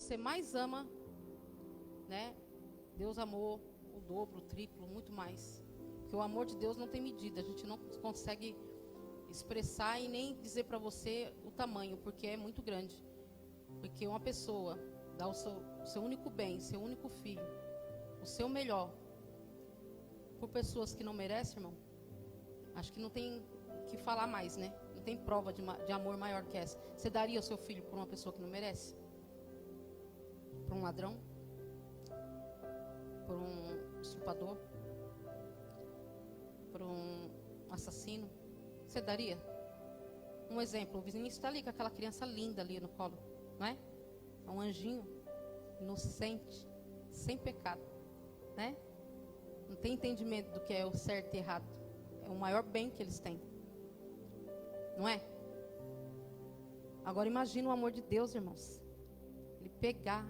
você mais ama, né? Deus amou o dobro, o triplo, muito mais. Porque o amor de Deus não tem medida. A gente não consegue expressar e nem dizer para você o tamanho, porque é muito grande. Porque uma pessoa dá o seu único bem, seu único filho, o seu melhor, por pessoas que não merecem, irmão, acho que não tem o que falar mais, né? Não tem prova de amor maior que essa. Você daria o seu filho por uma pessoa que não merece? Por um ladrão? Por um estuprador? Por um assassino? Você daria? Um exemplo, o vizinho está ali com aquela criança linda ali no colo, não é? É um anjinho, inocente, sem pecado, né? Não tem entendimento do que é o certo e errado. É o maior bem que eles têm, não é? Agora imagina o amor de Deus, irmãos. Ele pegar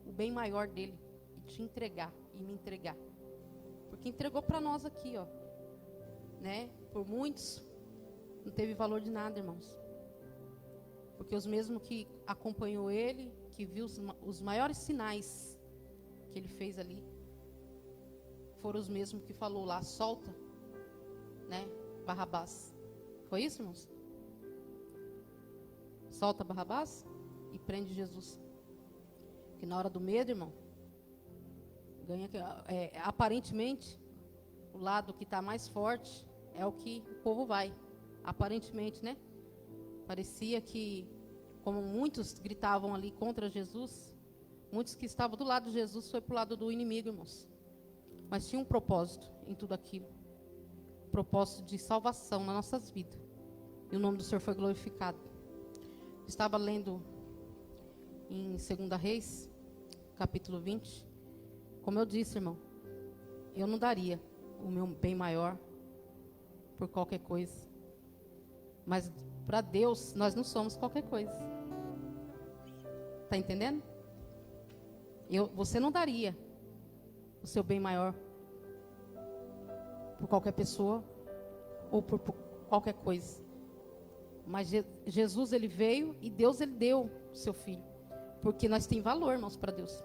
o bem maior dele e te entregar e me entregar. Porque entregou para nós aqui, ó, né? Por muitos não teve valor de nada, irmãos. Porque os mesmos que acompanhou ele, que viu os maiores sinais que ele fez ali, foram os mesmos que falou lá, solta, né, Barrabás. Foi isso, irmãos? Solta Barrabás e prende Jesus. Que na hora do medo, irmão, aparentemente, o lado que está mais forte é o que o povo vai. Aparentemente, né? Parecia que, como muitos gritavam ali contra Jesus, muitos que estavam do lado de Jesus foi para o lado do inimigo, irmãos. Mas tinha um propósito em tudo aquilo. Propósito de salvação nas nossas vidas. E o nome do Senhor foi glorificado. Estava lendo em 2 Reis, capítulo 20. Como eu disse, irmão, eu não daria o meu bem maior por qualquer coisa. Mas para Deus, nós não somos qualquer coisa. Está entendendo? Você não daria o seu bem maior por qualquer pessoa ou por qualquer coisa. Mas Jesus, ele veio e Deus, ele deu o seu filho. Porque nós temos valor, irmãos, para Deus.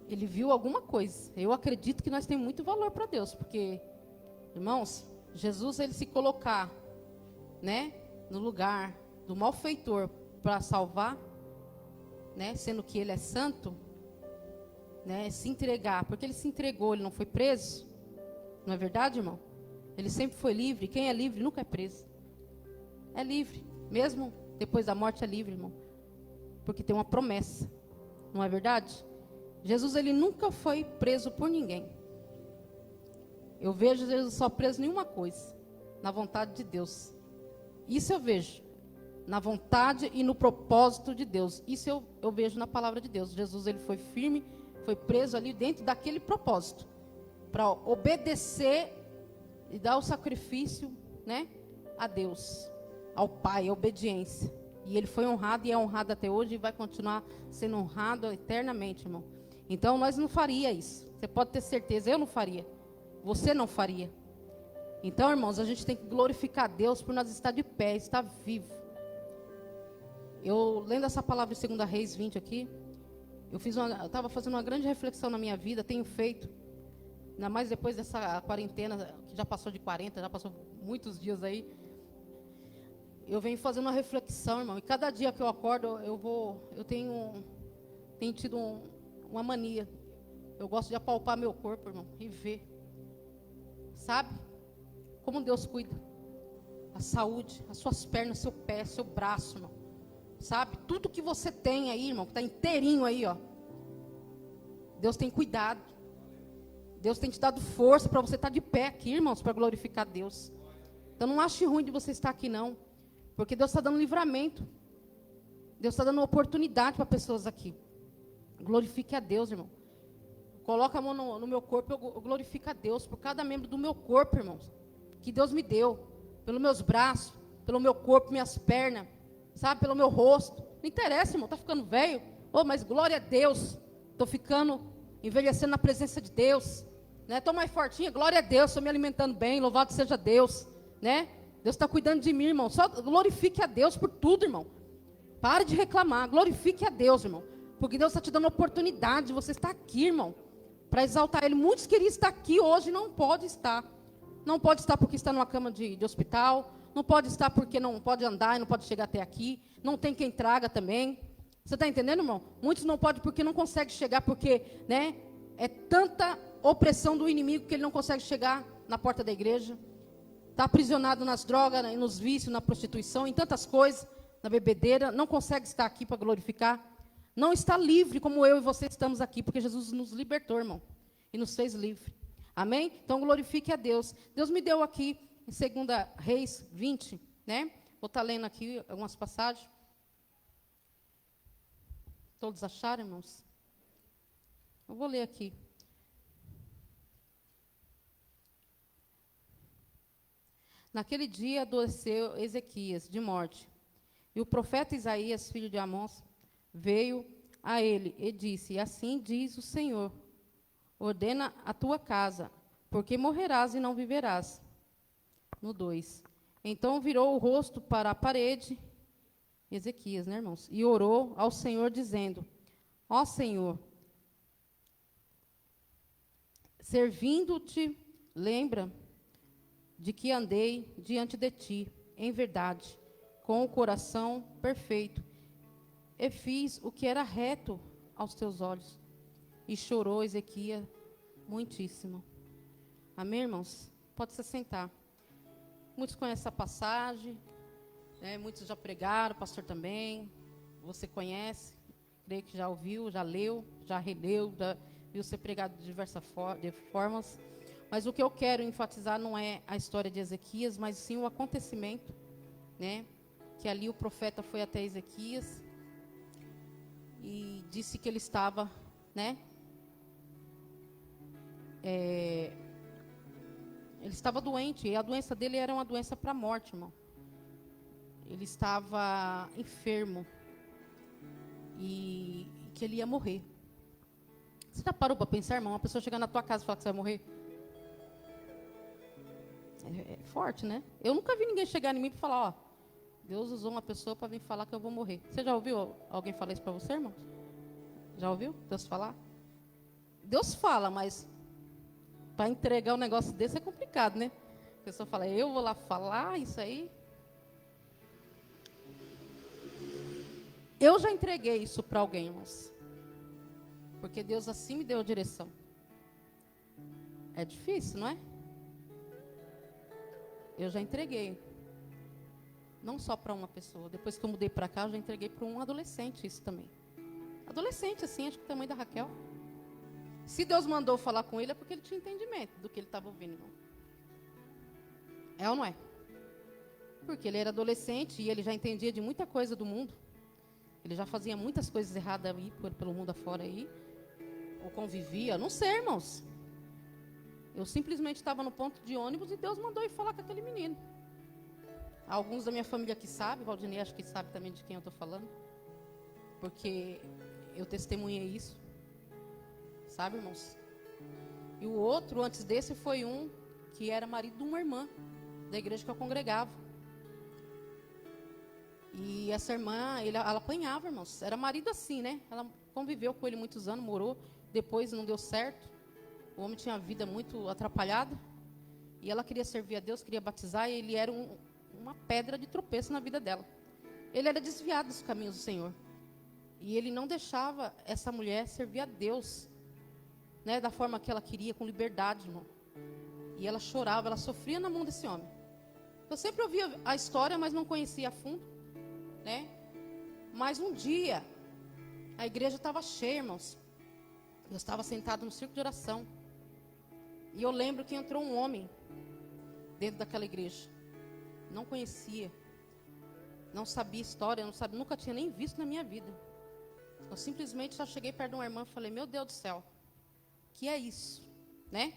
Ele viu alguma coisa. Eu acredito que nós temos muito valor para Deus. Porque, irmãos, Jesus, ele se colocar, né, no lugar do malfeitor para salvar, né, sendo que ele é santo, né, se entregar, porque ele se entregou, ele não foi preso, não é verdade, irmão? Ele sempre foi livre. Quem é livre nunca é preso. É livre, mesmo depois da morte é livre, irmão, porque tem uma promessa, não é verdade? Jesus, ele nunca foi preso por ninguém. Eu vejo Jesus só preso em uma coisa, na vontade de Deus. Isso eu vejo, na vontade e no propósito de Deus. Isso eu vejo na palavra de Deus. Jesus, ele foi firme, foi preso ali dentro daquele propósito, para obedecer e dar o sacrifício, né, a Deus, ao Pai, a obediência. E ele foi honrado e é honrado até hoje e vai continuar sendo honrado eternamente, irmão. Então nós não faria isso. Você pode ter certeza, eu não faria. Você não faria. Então, irmãos, a gente tem que glorificar a Deus por nós estar de pé, estar vivo. Eu, lendo essa palavra em 2 Reis 20 aqui, eu estava fazendo uma grande reflexão na minha vida, tenho feito, ainda mais depois dessa quarentena, que já passou de 40, já passou muitos dias aí. Eu venho fazendo uma reflexão, irmão, e cada dia que eu acordo, eu tenho tido uma mania. Eu gosto de apalpar meu corpo, irmão, e ver. Sabe? Como Deus cuida. A saúde, as suas pernas, seu pé, seu braço, irmão. Sabe? Tudo que você tem aí, irmão, que está inteirinho aí, ó. Deus tem cuidado. Deus tem te dado força para você estar de pé aqui, irmãos, para glorificar Deus. Então não ache ruim de você estar aqui, não. Porque Deus está dando livramento. Deus está dando oportunidade para pessoas aqui. Glorifique a Deus, irmão. Coloca a mão no meu corpo, eu glorifico a Deus por cada membro do meu corpo, irmãos. Que Deus me deu. Pelos meus braços, pelo meu corpo, minhas pernas, sabe? Pelo meu rosto. Não interessa, irmão, está ficando velho. Oh, mas glória a Deus. Estou ficando, envelhecendo na presença de Deus. Estou mais fortinha, glória a Deus. Estou me alimentando bem, louvado seja Deus. Né? Deus está cuidando de mim, irmão. Só glorifique a Deus por tudo, irmão. Pare de reclamar, glorifique a Deus, irmão. Porque Deus está te dando a oportunidade de você estar aqui, irmão, para exaltar Ele. Muitos queriam estar aqui hoje, não pode estar. Não pode estar porque está numa cama de hospital. Não pode estar porque não pode andar e não pode chegar até aqui. Não tem quem traga também. Você está entendendo, irmão? Muitos não podem porque não conseguem chegar, porque, né, é tanta opressão do inimigo que ele não consegue chegar na porta da igreja. Está aprisionado nas drogas, nos vícios, na prostituição, em tantas coisas, na bebedeira. Não consegue estar aqui para glorificar. Não está livre como eu e você estamos aqui, porque Jesus nos libertou, irmão, e nos fez livre. Amém? Então glorifique a Deus. Deus me deu aqui, em 2 Reis 20, né? Vou estar lendo aqui algumas passagens. Todos acharam, irmãos? Eu vou ler aqui. Naquele dia adoeceu Ezequias de morte, e o profeta Isaías, filho de Amós, veio a ele e disse: assim diz o Senhor, ordena a tua casa, porque morrerás e não viverás. No 2. Então virou o rosto para a parede, Ezequias, né, irmãos? E orou ao Senhor, dizendo: ó Senhor, servindo-te, lembra de que andei diante de ti, em verdade, com o coração perfeito, e fiz o que era reto aos teus olhos. E chorou Ezequias muitíssimo. Amém, irmãos? Pode se sentar. Muitos conhecem essa passagem, né? Muitos já pregaram, o pastor também. Você conhece, creio que já ouviu, já leu, já releu, já viu ser pregado de diversas formas. Mas o que eu quero enfatizar não é a história de Ezequias, mas sim o acontecimento, né? Que ali o profeta foi até Ezequias e disse que ele estava, né? Ele estava doente, e a doença dele era uma doença para a morte, irmão. Ele estava enfermo e que ele ia morrer. Você já parou para pensar, irmão? Uma pessoa chegar na tua casa e falar que você vai morrer? É forte, né? Eu nunca vi ninguém chegar em mim e falar: ó, Deus usou uma pessoa para vir falar que eu vou morrer. Você já ouviu alguém falar isso para você, irmão? Já ouviu Deus falar? Deus fala, mas para entregar um negócio desse é complicado, né? A pessoa fala: eu vou lá falar isso aí. Eu já entreguei isso para alguém, irmãos. Porque Deus assim me deu a direção. É difícil, não é? Eu já entreguei. Não só para uma pessoa. Depois que eu mudei para cá, eu já entreguei para um adolescente isso também. Adolescente, assim, acho que o tamanho da Raquel. Se Deus mandou falar com ele, é porque ele tinha entendimento do que ele estava ouvindo, irmão. É ou não é? Porque ele era adolescente e ele já entendia de muita coisa do mundo. Ele já fazia muitas coisas erradas aí, pelo mundo afora aí. Ou convivia, não sei, irmãos. Eu simplesmente estava no ponto de ônibus e Deus mandou ir falar com aquele menino. Alguns da minha família que sabem, Valdinei acho que sabe também de quem eu estou falando. Porque eu testemunhei isso. Sabe, irmãos? E o outro, antes desse, foi um que era marido de uma irmã da igreja que eu congregava. E essa irmã, ela apanhava, irmãos. Era marido assim, né? Ela conviveu com ele muitos anos, morou. Depois não deu certo. O homem tinha a vida muito atrapalhada. E ela queria servir a Deus, queria batizar. E ele era uma pedra de tropeço na vida dela. Ele era desviado dos caminhos do Senhor. E ele não deixava essa mulher servir a Deus, né, da forma que ela queria, com liberdade, irmão. E ela chorava, ela sofria na mão desse homem. Eu sempre ouvia a história, mas não conhecia a fundo, né? Mas um dia, a igreja estava cheia, irmãos. Eu estava sentado no círculo de oração. E eu lembro que entrou um homem dentro daquela igreja. Não conhecia. Não sabia história, nunca tinha nem visto na minha vida. Eu simplesmente só cheguei perto de uma irmã e falei: meu Deus do céu, o que é isso? Né?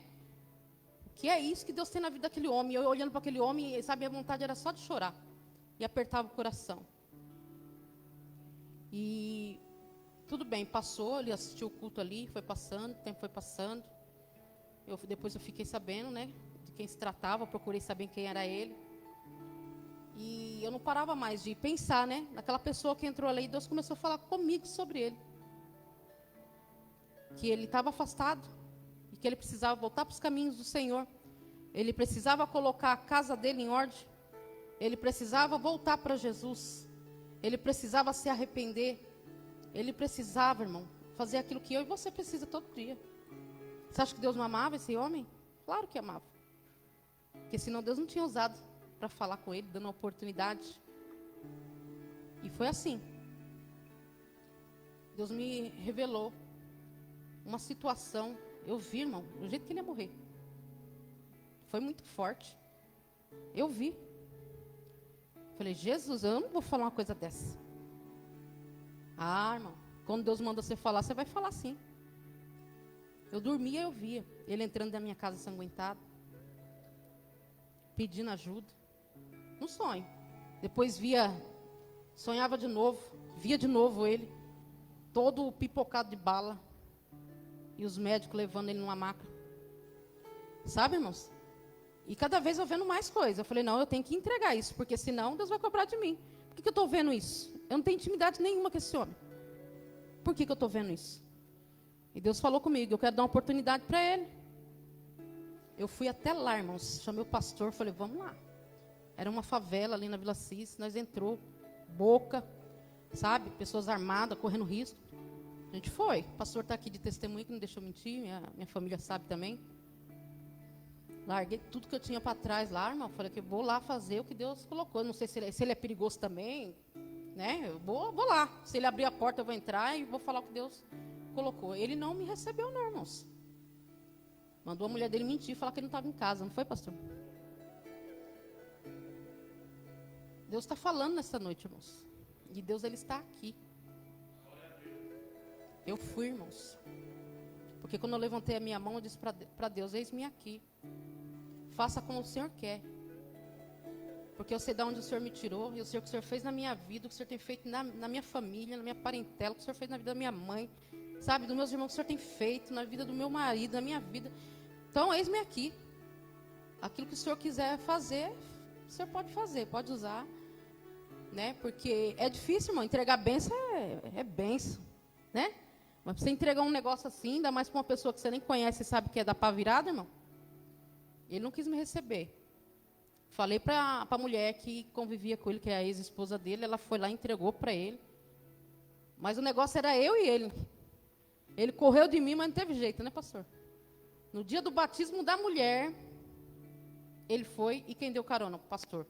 O que é isso que Deus tem na vida daquele homem? Eu olhando para aquele homem, sabe, a vontade era só de chorar. E apertava o coração. E tudo bem, passou, ele assistiu o culto ali, foi passando, o tempo foi passando. Depois eu fiquei sabendo, né, de quem se tratava, procurei saber quem era ele. E eu não parava mais de pensar, né? Naquela pessoa que entrou ali, e Deus começou a falar comigo sobre ele. Que ele estava afastado e que ele precisava voltar para os caminhos do Senhor. Ele precisava colocar a casa dele em ordem. Ele precisava voltar para Jesus. Ele precisava se arrepender. Ele precisava, irmão, fazer aquilo que eu e você precisa todo dia. Você acha que Deus não amava esse homem? Claro que amava. Porque senão Deus não tinha usado para falar com ele, dando uma oportunidade. E foi assim. Deus me revelou uma situação. Eu vi, irmão, do jeito que ele ia morrer. Foi muito forte. Eu vi. Falei, Jesus, eu não vou falar uma coisa dessa. Ah, irmão, quando Deus manda você falar, você vai falar sim. Eu dormia, eu via. Ele entrando na minha casa ensanguentado. Pedindo ajuda. No sonho. Depois via, sonhava de novo. Via de novo ele. Todo pipocado de bala. E os médicos levando ele numa maca. Sabe, irmãos? E cada vez eu vendo mais coisas. Eu falei, não, eu tenho que entregar isso. Porque senão Deus vai cobrar de mim. Por que eu estou vendo isso? Eu não tenho intimidade nenhuma com esse homem. Por que eu estou vendo isso? E Deus falou comigo, eu quero dar uma oportunidade para ele. Eu fui até lá, irmãos. Chamei o pastor, falei, vamos lá. Era uma favela ali na Vila Cis. Nós entrou, boca, sabe? Pessoas armadas, correndo risco. A gente foi. O pastor está aqui de testemunho, que não deixou mentir. Minha família sabe também. Larguei tudo que eu tinha para trás lá, irmão. Falei que vou lá fazer o que Deus colocou. Não sei se ele é perigoso também, né? Eu vou lá. Se ele abrir a porta, eu vou entrar e vou falar o que Deus colocou. Ele não me recebeu, não, irmãos. Mandou a mulher dele mentir, falar que ele não estava em casa. Não foi, pastor? Deus está falando nessa noite, irmãos. E Deus, ele está aqui. Eu fui, irmãos. Porque quando eu levantei a minha mão, eu disse para Deus, eis-me aqui. Faça como o Senhor quer. Porque eu sei de onde o Senhor me tirou. E eu sei o que o Senhor fez na minha vida. O que o Senhor tem feito na minha família, na minha parentela. O que o Senhor fez na vida da minha mãe. Sabe, dos meus irmãos, o que o Senhor tem feito na vida do meu marido, na minha vida. Então, eis-me aqui. Aquilo que o Senhor quiser fazer, o Senhor pode fazer, pode usar. Né? Porque é difícil, irmão. Entregar bênção é bênção. Né? Mas pra você entregar um negócio assim, ainda mais para uma pessoa que você nem conhece e sabe que é da pá virada, irmão. Ele não quis me receber. Falei para a mulher que convivia com ele, que é a ex-esposa dele, ela foi lá e entregou para ele. Mas o negócio era eu e ele. Ele correu de mim, mas não teve jeito, né, pastor? No dia do batismo da mulher, ele foi e quem deu carona? O pastor.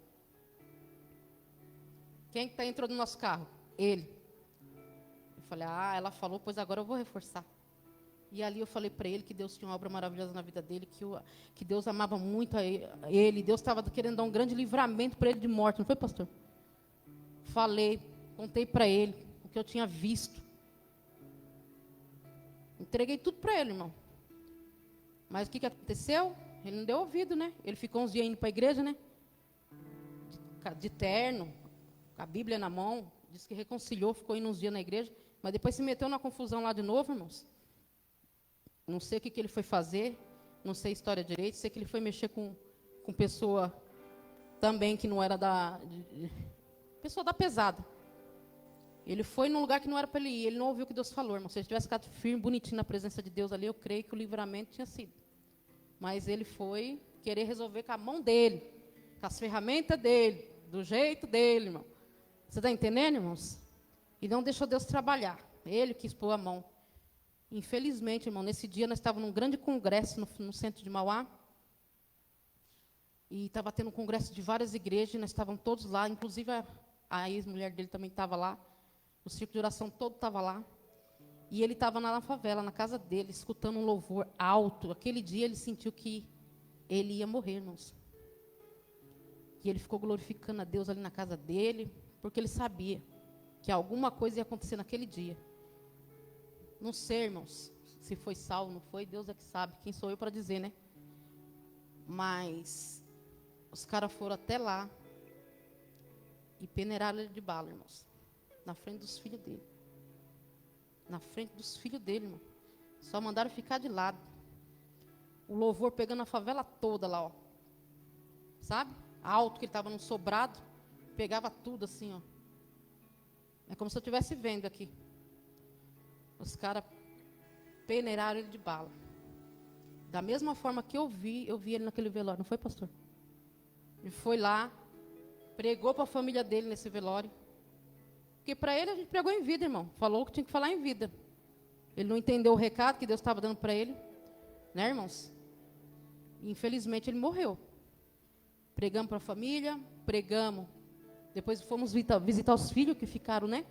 Quem entrou no nosso carro? Ele. Eu falei, ela falou, pois agora eu vou reforçar. E ali eu falei para ele que Deus tinha uma obra maravilhosa na vida dele, que Deus amava muito a ele. Deus estava querendo dar um grande livramento para ele de morte. Não foi, pastor? Falei, contei para ele o que eu tinha visto. Entreguei tudo para ele, irmão. Mas o que aconteceu? Ele não deu ouvido, né? Ele ficou uns dias indo para a igreja, né? De terno, com a Bíblia na mão. Disse que reconciliou, ficou indo uns dias na igreja. Mas depois se meteu na confusão lá de novo, irmãos. Não sei o que ele foi fazer, não sei a história direito, sei que ele foi mexer com pessoa também que não era pessoa da pesada. Ele foi num lugar que não era para ele ir, ele não ouviu o que Deus falou, irmão. Se ele tivesse ficado firme, bonitinho na presença de Deus ali, eu creio que o livramento tinha sido. Mas ele foi querer resolver com a mão dele, com as ferramentas dele, do jeito dele, irmão. Você está entendendo, irmãos? E não deixou Deus trabalhar. Ele quis pôr a mão. Infelizmente, irmão, nesse dia nós estávamos num grande congresso no centro de Mauá. E estava tendo um congresso de várias igrejas, e nós estávamos todos lá, inclusive a ex-mulher dele também estava lá. O círculo de oração todo estava lá. E ele estava na favela, na casa dele, escutando um louvor alto. Aquele dia ele sentiu que ele ia morrer, irmãos. E ele ficou glorificando a Deus ali na casa dele, porque ele sabia que alguma coisa ia acontecer naquele dia. Não sei, irmãos, se foi salvo, não foi, Deus é que sabe. Quem sou eu para dizer, né? Mas os caras foram até lá e peneiraram ele de bala, irmãos. Na frente dos filhos dele. Na frente dos filhos dele, irmão. Só mandaram ficar de lado. O louvor pegando a favela toda lá, ó. Sabe? Alto, que ele estava num sobrado. pegava tudo assim, ó. É como se eu estivesse vendo aqui. Os caras peneiraram ele de bala. Da mesma forma que eu vi ele naquele velório. Não foi, pastor? Ele foi lá, pregou para a família dele nesse velório. Porque para ele a gente pregou em vida, irmão. Falou que tinha que falar em vida. Ele não entendeu o recado que Deus estava dando para ele. Né, irmãos? E, infelizmente ele morreu. Pregamos para a família, pregamos. Depois fomos visitar os filhos que ficaram, né?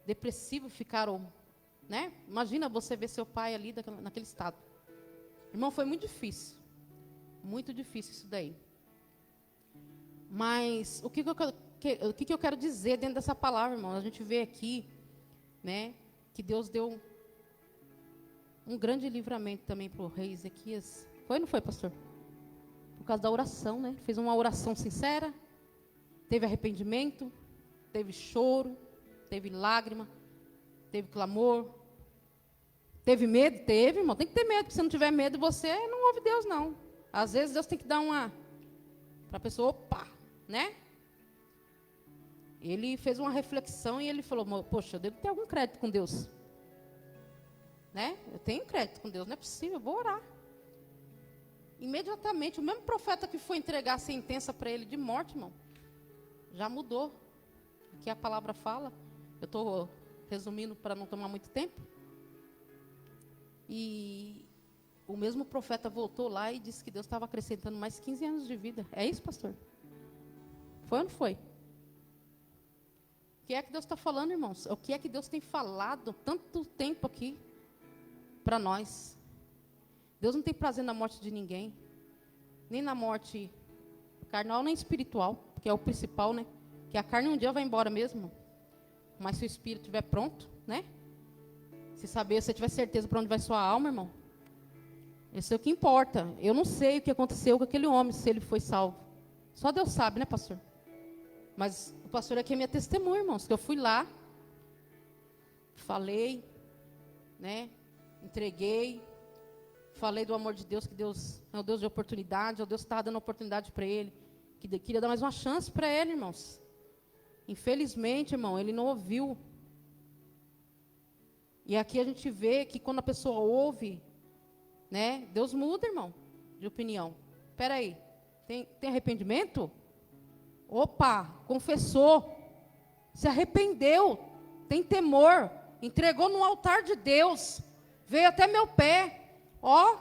Depressivos, ficaram, né? Imagina você ver seu pai ali naquele estado. Irmão, foi muito difícil. Muito difícil isso daí. Mas o que eu quero dizer dentro dessa palavra, irmão? A gente vê aqui, né? Que Deus deu um grande livramento também para o rei Ezequias. Foi ou não foi, pastor? Por causa da oração, né? Fez uma oração sincera. Teve arrependimento. Teve choro. Teve lágrima. Teve clamor. Teve medo? Teve, irmão. Tem que ter medo. Porque se não tiver medo, você não ouve Deus, não. Às vezes Deus tem que dar uma... Para a pessoa, opa, né? Ele fez uma reflexão e ele falou, poxa, eu devo ter algum crédito com Deus. Né? Eu tenho crédito com Deus, não é possível, eu vou orar. Imediatamente, o mesmo profeta que foi entregar a sentença para ele de morte, irmão, já mudou. Aqui a palavra fala. Eu estou resumindo para não tomar muito tempo. E o mesmo profeta voltou lá e disse que Deus estava acrescentando mais 15 anos de vida. É isso, pastor? Foi ou não foi? O que é que Deus está falando, irmãos? O que é que Deus tem falado tanto tempo aqui para nós? Deus não tem prazer na morte de ninguém. Nem na morte carnal, nem espiritual. Que é o principal, né? Que a carne um dia vai embora mesmo. Mas se o espírito estiver pronto, né? Se saber, se você tiver certeza para onde vai sua alma, irmão. Isso é o que importa. Eu não sei o que aconteceu com aquele homem, se ele foi salvo. Só Deus sabe, né, pastor? Mas o pastor aqui é minha testemunha, irmãos. Que eu fui lá, falei, né? Entreguei. Falei do amor de Deus, que Deus é o Deus de oportunidade, é o Deus que estava dando oportunidade para ele, que queria dar mais uma chance para ele, irmãos. Infelizmente, irmão, ele não ouviu. E aqui a gente vê que quando a pessoa ouve, né, Deus muda, irmão, de opinião. Espera aí, tem arrependimento? Opa, confessou, se arrependeu, tem temor, entregou no altar de Deus, veio até meu pé. Ó,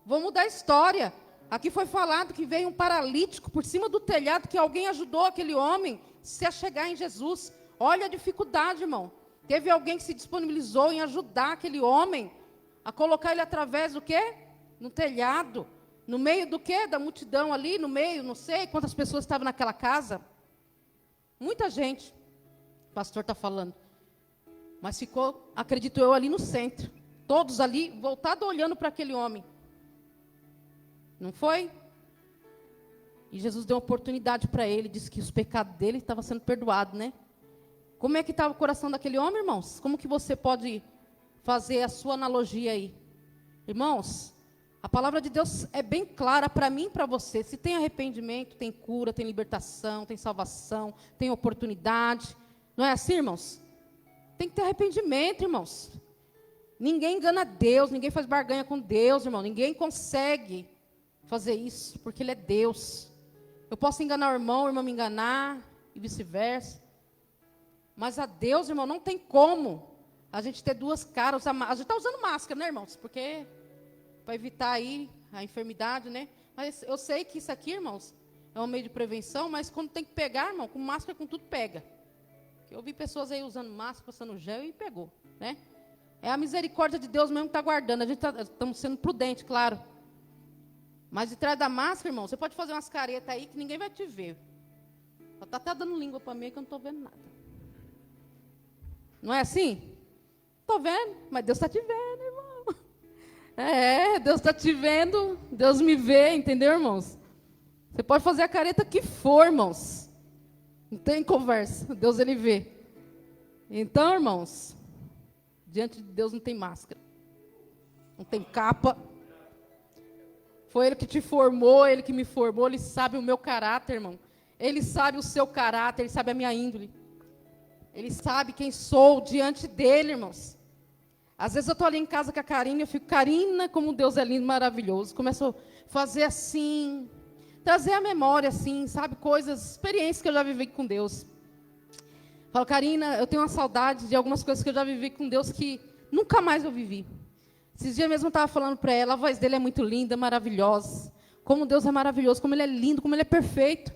vou mudar a história. Aqui foi falado que veio um paralítico por cima do telhado, que alguém ajudou aquele homem a chegar em Jesus. Olha a dificuldade, irmão. Teve alguém que se disponibilizou em ajudar aquele homem a colocar ele através do quê? No telhado. No meio do quê? Da multidão ali, no meio, não sei quantas pessoas estavam naquela casa. Muita gente, o pastor está falando. Mas ficou, acredito eu, ali no centro. Todos ali, voltados olhando para aquele homem. Não foi? E Jesus deu uma oportunidade para ele, disse que os pecados dele estavam sendo perdoados, né? Como é que estava o coração daquele homem, irmãos? Como que você pode fazer a sua analogia aí? Irmãos, a palavra de Deus é bem clara para mim e para você. Se tem arrependimento, tem cura, tem libertação, tem salvação, tem oportunidade. Não é assim, irmãos? Tem que ter arrependimento, irmãos. Ninguém engana Deus, ninguém faz barganha com Deus, irmão. Ninguém consegue fazer isso, porque Ele é Deus. Eu posso enganar o irmão me enganar, e vice-versa. Mas a Deus, irmão, não tem como a gente ter duas caras. A gente está usando máscara, né, irmãos? Porque para evitar aí a enfermidade, né? Mas eu sei que isso aqui, irmãos, é um meio de prevenção, mas quando tem que pegar, irmão, com máscara, com tudo pega. Eu vi pessoas aí usando máscara, passando gel e pegou, né? É a misericórdia de Deus mesmo que está guardando. A gente estamos sendo prudente, claro. Mas de trás da máscara, irmão, você pode fazer umas caretas aí que ninguém vai te ver. Só está até dando língua para mim que eu não estou vendo nada. Não é assim? Estou vendo, mas Deus está te vendo, irmão. É, Deus está te vendo, Deus me vê, entendeu, irmãos? Você pode fazer a careta que for, irmãos. Não tem conversa, Deus Ele vê. Então, irmãos, diante de Deus não tem máscara. Não tem capa. Foi Ele que te formou, Ele que me formou, Ele sabe o meu caráter, irmão. Ele sabe o seu caráter, Ele sabe a minha índole. Ele sabe quem sou diante dEle, irmãos. Às vezes eu estou ali em casa com a Karina e eu fico, Karina, como Deus é lindo, maravilhoso. Começo a fazer assim, trazer à memória, assim, sabe, coisas, experiências que eu já vivi com Deus. Falo, Karina, eu tenho uma saudade de algumas coisas que eu já vivi com Deus que nunca mais eu vivi. Esses dias mesmo eu estava falando para ela, a voz dele é muito linda, maravilhosa. Como Deus é maravilhoso, como Ele é lindo, como Ele é perfeito.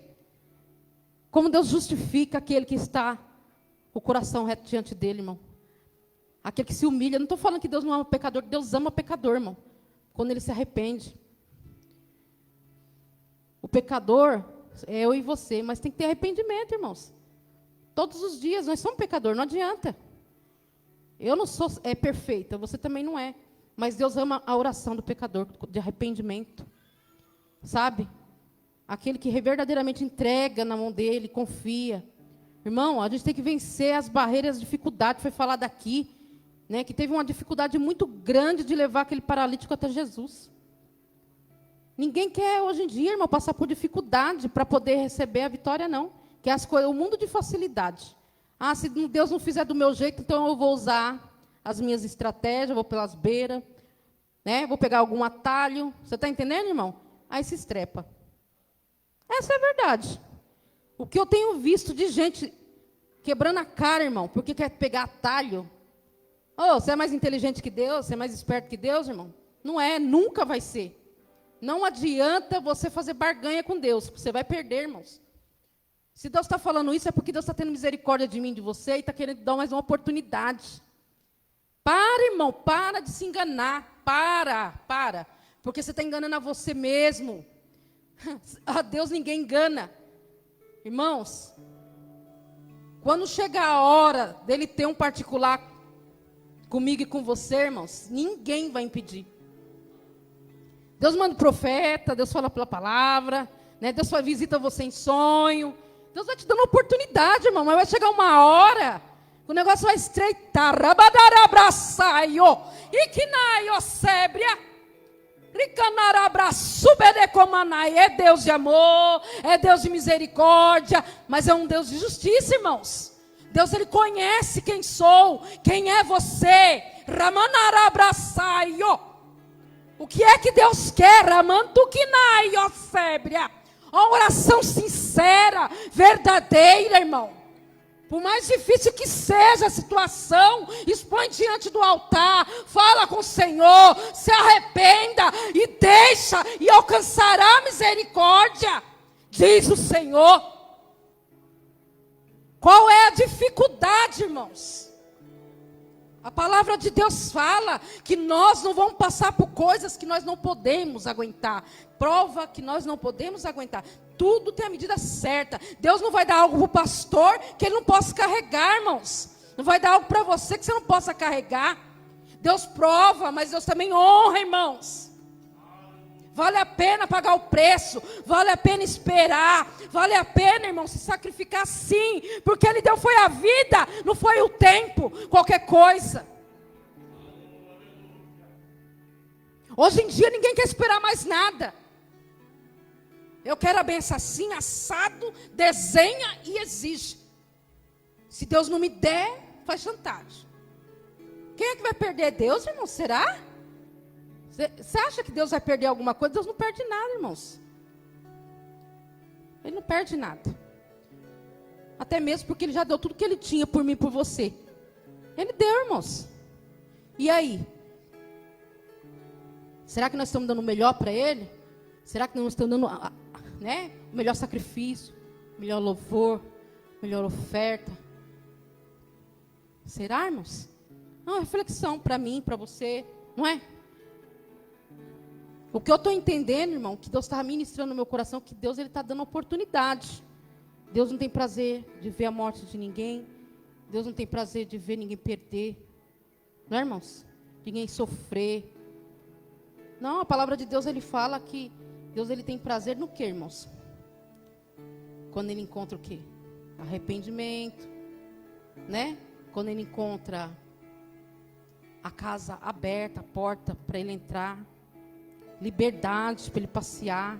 Como Deus justifica aquele que está o coração reto diante dEle, irmão. Aquele que se humilha. Não estou falando que Deus não ama pecador, Deus ama pecador, irmão. Quando ele se arrepende. O pecador é eu e você, mas tem que ter arrependimento, irmãos. Todos os dias, nós somos pecadores, não adianta. Eu não sou perfeita, você também não é. Mas Deus ama a oração do pecador, de arrependimento. Sabe? Aquele que verdadeiramente entrega na mão dele, confia. Irmão, a gente tem que vencer as barreiras, as dificuldades, foi falado aqui. Né, que teve uma dificuldade muito grande de levar aquele paralítico até Jesus. Ninguém quer, hoje em dia, irmão, passar por dificuldade para poder receber a vitória, não. Que é o mundo de facilidade. Ah, se Deus não fizer do meu jeito, então eu vou usar as minhas estratégias, vou pelas beiras, né, vou pegar algum atalho. Você está entendendo, irmão? Aí se estrepa. Essa é a verdade. O que eu tenho visto de gente quebrando a cara, irmão, porque quer pegar atalho. Oh, você é mais inteligente que Deus? Você é mais esperto que Deus, irmão? Não é, nunca vai ser. Não adianta você fazer barganha com Deus, você vai perder, irmãos. Se Deus está falando isso, é porque Deus está tendo misericórdia de mim, de você, e está querendo dar mais uma oportunidade. Para, irmão, para de se enganar. Para. Porque você está enganando a você mesmo. A Deus ninguém engana. Irmãos, quando chega a hora dele ter um particular comigo e com você, irmãos, ninguém vai impedir. Deus manda o profeta, Deus fala pela palavra, né? Deus visita você em sonho. Deus vai te dando oportunidade, irmão, mas vai chegar uma hora, o negócio vai estreitar. Rabadarabraçaio, iquinaio sébria, ricanarabraçubedecomanai. É Deus de amor, é Deus de misericórdia, mas é um Deus de justiça, irmãos. Deus, Ele conhece quem sou, quem é você. Ramanarabraçaio. O que é que Deus quer? Ramantuquinaio sébria. Uma oração sincera, verdadeira, irmão. Por mais difícil que seja a situação, expõe diante do altar, fala com o Senhor, se arrependa e deixa e alcançará misericórdia, diz o Senhor. Qual é a dificuldade, irmãos? A palavra de Deus fala que nós não vamos passar por coisas que nós não podemos aguentar. Prova que nós não podemos aguentar. Tudo tem a medida certa. Deus não vai dar algo para o pastor que ele não possa carregar, irmãos. Não vai dar algo para você que você não possa carregar. Deus prova, mas Deus também honra, irmãos. Vale a pena pagar o preço, vale a pena esperar, vale a pena, irmão, se sacrificar sim, porque Ele deu foi a vida, não foi o tempo, qualquer coisa. Hoje em dia ninguém quer esperar mais nada. Eu quero a benção assim, assado, desenha e exige. Se Deus não me der, faz chantagem. Quem é que vai perder? Deus, irmão, será? Você acha que Deus vai perder alguma coisa? Deus não perde nada, irmãos. Ele não perde nada. Até mesmo porque Ele já deu tudo que Ele tinha por mim e por você. Ele deu, irmãos. E aí? Será que nós estamos dando o melhor para Ele? Será que nós estamos dando o melhor sacrifício? O melhor louvor? A melhor oferta? Será, irmãos? É uma reflexão para mim, para você. Não é? O que eu estou entendendo, irmão, que Deus está ministrando no meu coração, que Deus está dando oportunidade. Deus não tem prazer de ver a morte de ninguém. Deus não tem prazer de ver ninguém perder. Não é, irmãos? Ninguém sofrer. Não, a palavra de Deus, Ele fala que Deus, Ele tem prazer no quê, irmãos? Quando Ele encontra o quê? Arrependimento, né? Quando Ele encontra a casa aberta, a porta para Ele entrar. Liberdade para Ele passear.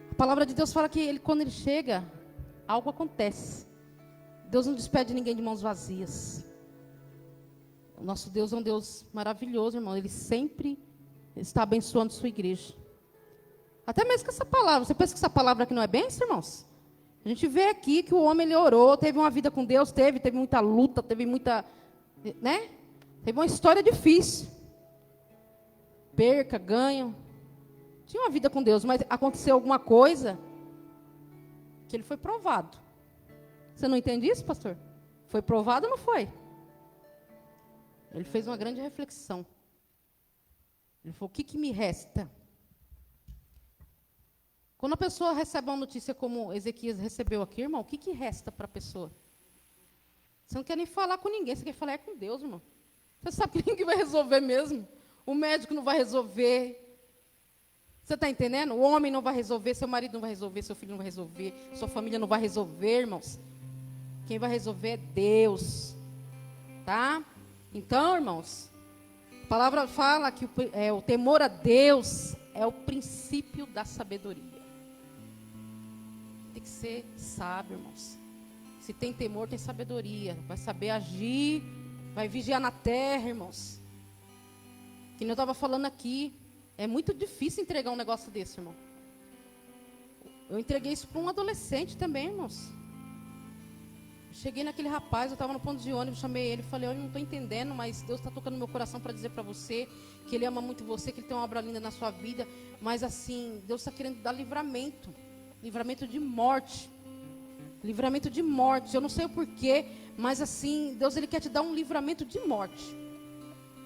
A A palavra de Deus fala que quando ele chega, algo acontece. Deus não despede ninguém de mãos vazias. O nosso Deus é um Deus maravilhoso, irmão. Ele sempre está abençoando sua igreja. Até mesmo com essa palavra. Você pensa que essa palavra aqui não é bênção, irmãos? A gente vê aqui que o homem, ele orou, teve uma vida com Deus, teve muita luta, teve muita, né? Teve uma história difícil. Perca, ganho. Tinha uma vida com Deus, mas aconteceu alguma coisa que ele foi provado. Você não entende isso, pastor? Foi provado ou não foi? Ele fez uma grande reflexão. Ele falou, o que me resta? Quando a pessoa recebe uma notícia como Ezequias recebeu aqui, irmão, o que resta para a pessoa? Você não quer nem falar com ninguém, você quer falar com Deus, irmão. Você sabe que ninguém vai resolver mesmo. O médico não vai resolver. Você está entendendo? O homem não vai resolver, seu marido não vai resolver, seu filho não vai resolver, sua família não vai resolver, irmãos. Quem vai resolver é Deus. Tá? Então, irmãos, a palavra fala que o temor a Deus é o princípio da sabedoria. Tem que ser sábio, irmãos. Se tem temor, tem sabedoria. Vai saber agir, vai vigiar na terra, irmãos. Que nem eu estava falando aqui, é muito difícil entregar um negócio desse, irmão. Eu entreguei isso para um adolescente também, irmãos. Cheguei naquele rapaz, eu estava no ponto de ônibus, chamei ele, falei, olha, não estou entendendo, mas Deus está tocando no meu coração para dizer para você que Ele ama muito você, que Ele tem uma obra linda na sua vida, mas assim, Deus está querendo dar livramento de morte, livramento de morte, eu não sei o porquê, mas assim, Deus Ele quer te dar um livramento de morte.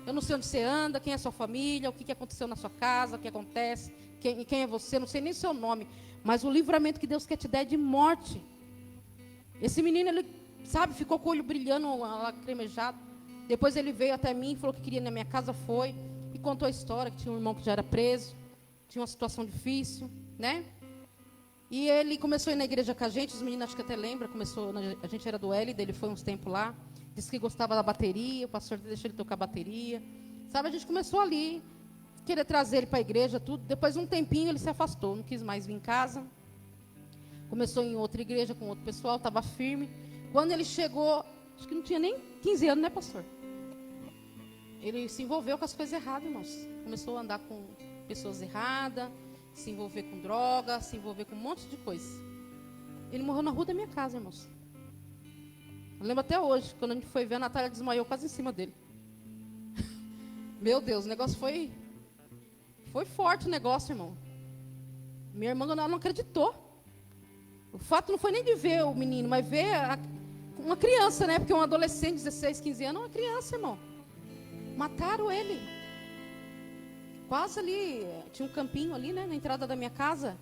Eu não sei onde você anda, quem é sua família, o que aconteceu na sua casa, o que acontece, quem é você, não sei nem seu nome, mas o livramento que Deus quer te dar é de morte. Esse menino, ele, sabe, ficou com o olho brilhando, lacrimejado. Depois ele veio até mim, falou que queria ir na minha casa, foi, e contou a história, que tinha um irmão que já era preso, tinha uma situação difícil, né? E ele começou a ir na igreja com a gente, os meninos acho que até lembram, a gente era do L, ele foi uns tempos lá, disse que gostava da bateria, o pastor deixou ele tocar bateria. Sabe, a gente começou ali, querer trazer ele para a igreja, tudo. Depois de um tempinho ele se afastou, não quis mais vir em casa. Começou em outra igreja com outro pessoal, estava firme. Quando ele chegou, acho que não tinha nem 15 anos, né, pastor? Ele se envolveu com as coisas erradas, irmãos. Começou a andar com pessoas erradas, se envolver com droga, se envolver com um monte de coisa. Ele morreu na rua da minha casa, irmãos. Eu lembro até hoje, quando a gente foi ver, a Natália desmaiou quase em cima dele. Meu Deus, o negócio foi forte o negócio, irmão. Minha irmã não acreditou. O fato não foi nem de ver o menino, mas ver uma criança, né? Porque um adolescente, 16, 15 anos, é uma criança, irmão. Mataram ele. Quase ali, tinha um campinho ali, né? Na entrada da minha casa.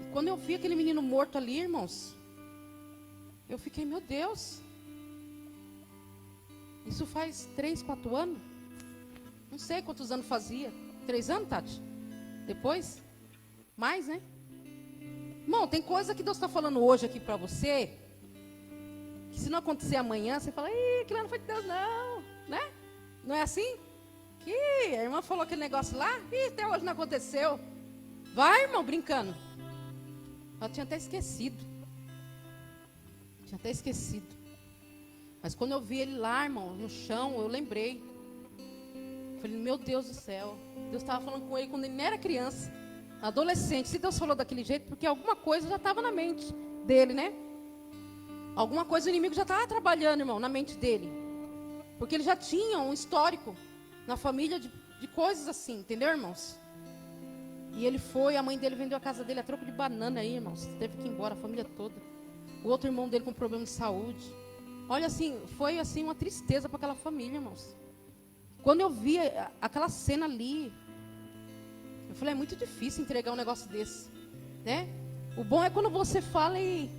E quando eu vi aquele menino morto ali, irmãos, eu fiquei, meu Deus. Isso faz 3, 4 anos? Não sei quantos anos fazia. 3 anos, Tati? Depois? Mais, né? Irmão, tem coisa que Deus está falando hoje aqui para você, que se não acontecer amanhã, você fala, ih, aquilo não foi de Deus não, né? Não é assim? Que a irmã falou aquele negócio lá, e até hoje não aconteceu. Vai, irmão, brincando. Eu tinha até esquecido. Mas quando eu vi ele lá, irmão, no chão, eu lembrei. Falei, meu Deus do céu. Deus estava falando com ele quando ele nem era criança. Adolescente. Se Deus falou daquele jeito, porque alguma coisa já estava na mente dele, né? Alguma coisa o inimigo já estava trabalhando, irmão, na mente dele. Porque ele já tinha um histórico na família de coisas assim, entendeu, irmãos? E ele foi, a mãe dele vendeu a casa dele a troco de banana aí, irmãos. Teve que ir embora, a família toda. O outro irmão dele com problema de saúde. Olha assim, foi assim uma tristeza para aquela família, irmãos. Quando eu vi aquela cena ali, eu falei, é muito difícil entregar um negócio desse, né? O bom é quando você fala e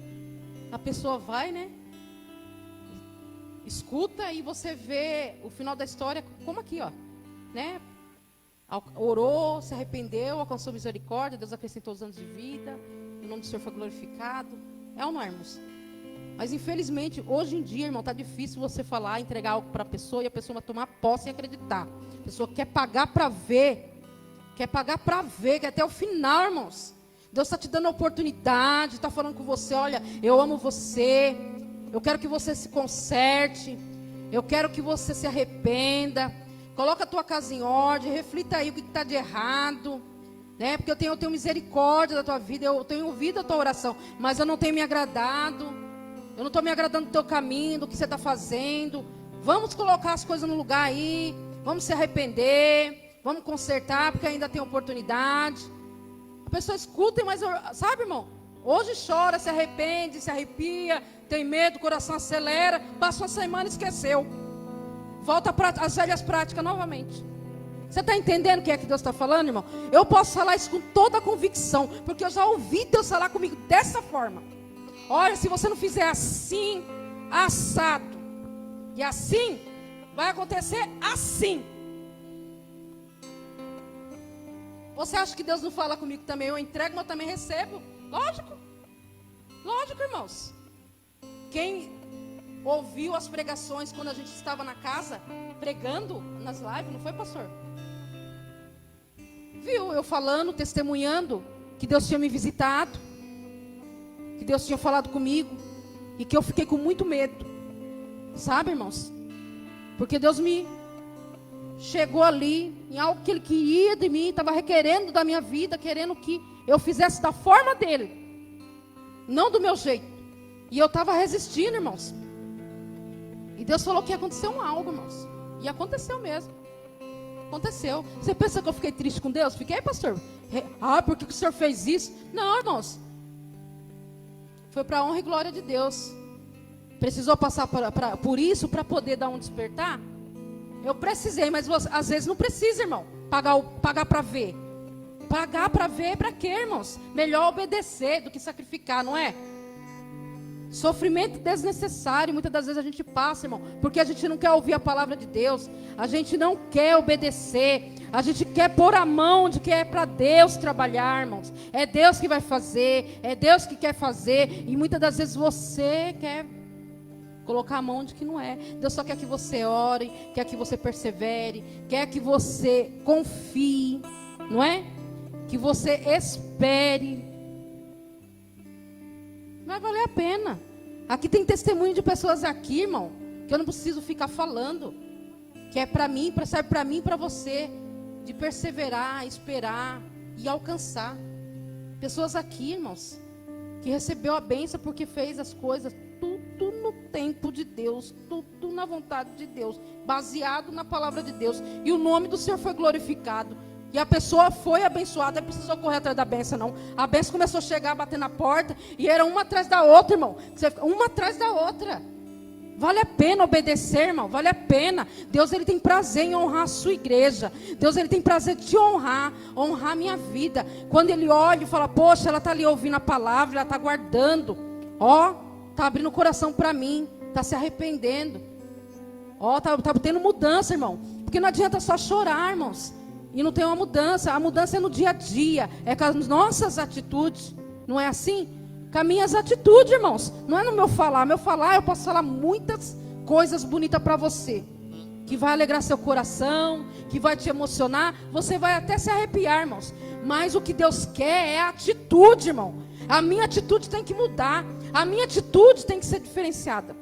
a pessoa vai, né? Escuta e você vê o final da história, como aqui, ó, né? Orou, se arrependeu, alcançou misericórdia, Deus acrescentou os anos de vida, o nome do Senhor foi glorificado. É ou não, irmãos? Mas infelizmente, hoje em dia, irmão, tá difícil você falar, entregar algo para a pessoa e a pessoa vai tomar posse e acreditar. A pessoa quer pagar para ver, quer até o final, irmãos. Deus está te dando a oportunidade, está falando com você, olha, eu amo você, eu quero que você se conserte, eu quero que você se arrependa, coloca a tua casa em ordem, reflita aí o que está de errado, né? Porque eu tenho misericórdia da tua vida, eu tenho ouvido a tua oração, mas eu não tenho me agradado, eu não estou me agradando do teu caminho, do que você está fazendo. Vamos colocar as coisas no lugar aí, vamos se arrepender, vamos consertar, porque ainda tem oportunidade. A pessoa escuta, mas sabe, irmão, hoje chora, se arrepende, se arrepia, tem medo, o coração acelera, passa uma semana e esqueceu, volta às velhas práticas novamente. Você está entendendo o que é que Deus está falando, irmão? Eu posso falar isso com toda a convicção, porque eu já ouvi Deus falar comigo dessa forma. Olha, se você não fizer assim, assado, e assim, vai acontecer assim. Você acha que Deus não fala comigo também? Eu entrego, mas eu também recebo. Lógico. Lógico, irmãos. Quem ouviu as pregações quando a gente estava na casa, pregando nas lives, não foi, pastor? Viu eu falando, testemunhando, que Deus tinha me visitado, que Deus tinha falado comigo, e que eu fiquei com muito medo. Sabe, irmãos? Porque Deus me chegou ali em algo que Ele queria de mim, estava requerendo da minha vida, querendo que eu fizesse da forma dEle, não do meu jeito. E eu estava resistindo, irmãos. E Deus falou que ia acontecer algo, irmãos. E aconteceu mesmo. Aconteceu. Você pensa que eu fiquei triste com Deus? Fiquei, pastor? Por que o senhor fez isso? Não, irmãos. Foi para a honra e glória de Deus. Precisou passar por isso para poder dar um despertar? Eu precisei, mas às vezes não precisa, irmão. Pagar para ver. Pagar para ver para quê, irmãos? Melhor obedecer do que sacrificar, não é? Sofrimento desnecessário, muitas das vezes a gente passa, irmão, porque a gente não quer ouvir a palavra de Deus, a gente não quer obedecer, a gente quer pôr a mão de que é para Deus trabalhar, irmãos. É Deus que vai fazer, é Deus que quer fazer, e muitas das vezes você quer colocar a mão de que não é. Deus só quer que você ore, quer que você persevere, quer que você confie, não é? Que você espere. Vai valer a pena. Aqui tem testemunho de pessoas aqui, irmão, que eu não preciso ficar falando, que é para mim, serve para mim e para você, de perseverar, esperar e alcançar. Pessoas aqui, irmãos, que recebeu a bênção porque fez as coisas tudo no tempo de Deus, tudo na vontade de Deus, baseado na palavra de Deus, e o nome do Senhor foi glorificado. E a pessoa foi abençoada, não precisou correr atrás da bênção, não. A bênção começou a chegar, bater na porta, e era uma atrás da outra, irmão. Uma atrás da outra. Vale a pena obedecer, irmão, vale a pena. Deus, Ele tem prazer em honrar a sua igreja. Deus, Ele tem prazer de te honrar a minha vida. Quando Ele olha e fala, poxa, ela está ali ouvindo a palavra, ela está guardando. Está abrindo o coração para mim, está se arrependendo. Está tendo mudança, irmão. Porque não adianta só chorar, irmãos. E não tem uma mudança. A mudança é no dia a dia. É com as nossas atitudes. Não é assim? Com as minhas atitudes, irmãos. Não é no meu falar. Meu falar, eu posso falar muitas coisas bonitas para você. Que vai alegrar seu coração. Que vai te emocionar. Você vai até se arrepiar, irmãos. Mas o que Deus quer é a atitude, irmão. A minha atitude tem que mudar. A minha atitude tem que ser diferenciada.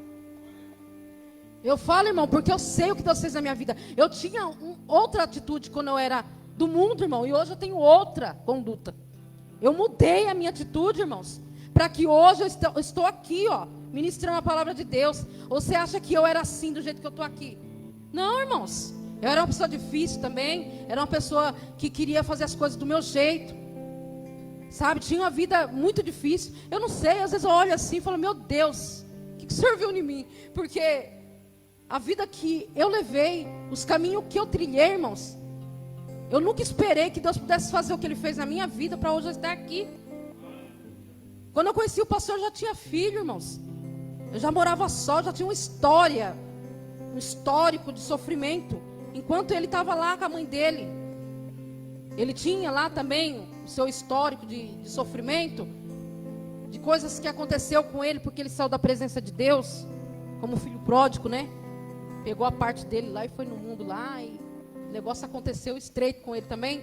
Eu falo, irmão, porque eu sei o que Deus fez na minha vida. Eu tinha outra atitude quando eu era do mundo, irmão. E hoje eu tenho outra conduta. Eu mudei a minha atitude, irmãos. Para que hoje eu estou aqui, ministrando a palavra de Deus. Ou você acha que eu era assim, do jeito que eu estou aqui? Não, irmãos. Eu era uma pessoa difícil também. Era uma pessoa que queria fazer as coisas do meu jeito. Sabe, tinha uma vida muito difícil. Eu não sei, às vezes eu olho assim e falo, meu Deus, o que o Senhor viu em mim? Porque a vida que eu levei, os caminhos que eu trilhei, irmãos, eu nunca esperei que Deus pudesse fazer o que Ele fez na minha vida para hoje eu estar aqui. Quando eu conheci o pastor, eu já tinha filho, irmãos. Eu já morava só, já tinha uma história, um histórico de sofrimento. Enquanto ele estava lá com a mãe dele, ele tinha lá também o seu histórico de sofrimento, de coisas que aconteceu com ele, porque ele saiu da presença de Deus, como filho pródigo, né? Pegou a parte dele lá e foi no mundo lá, e o negócio aconteceu estreito com ele também.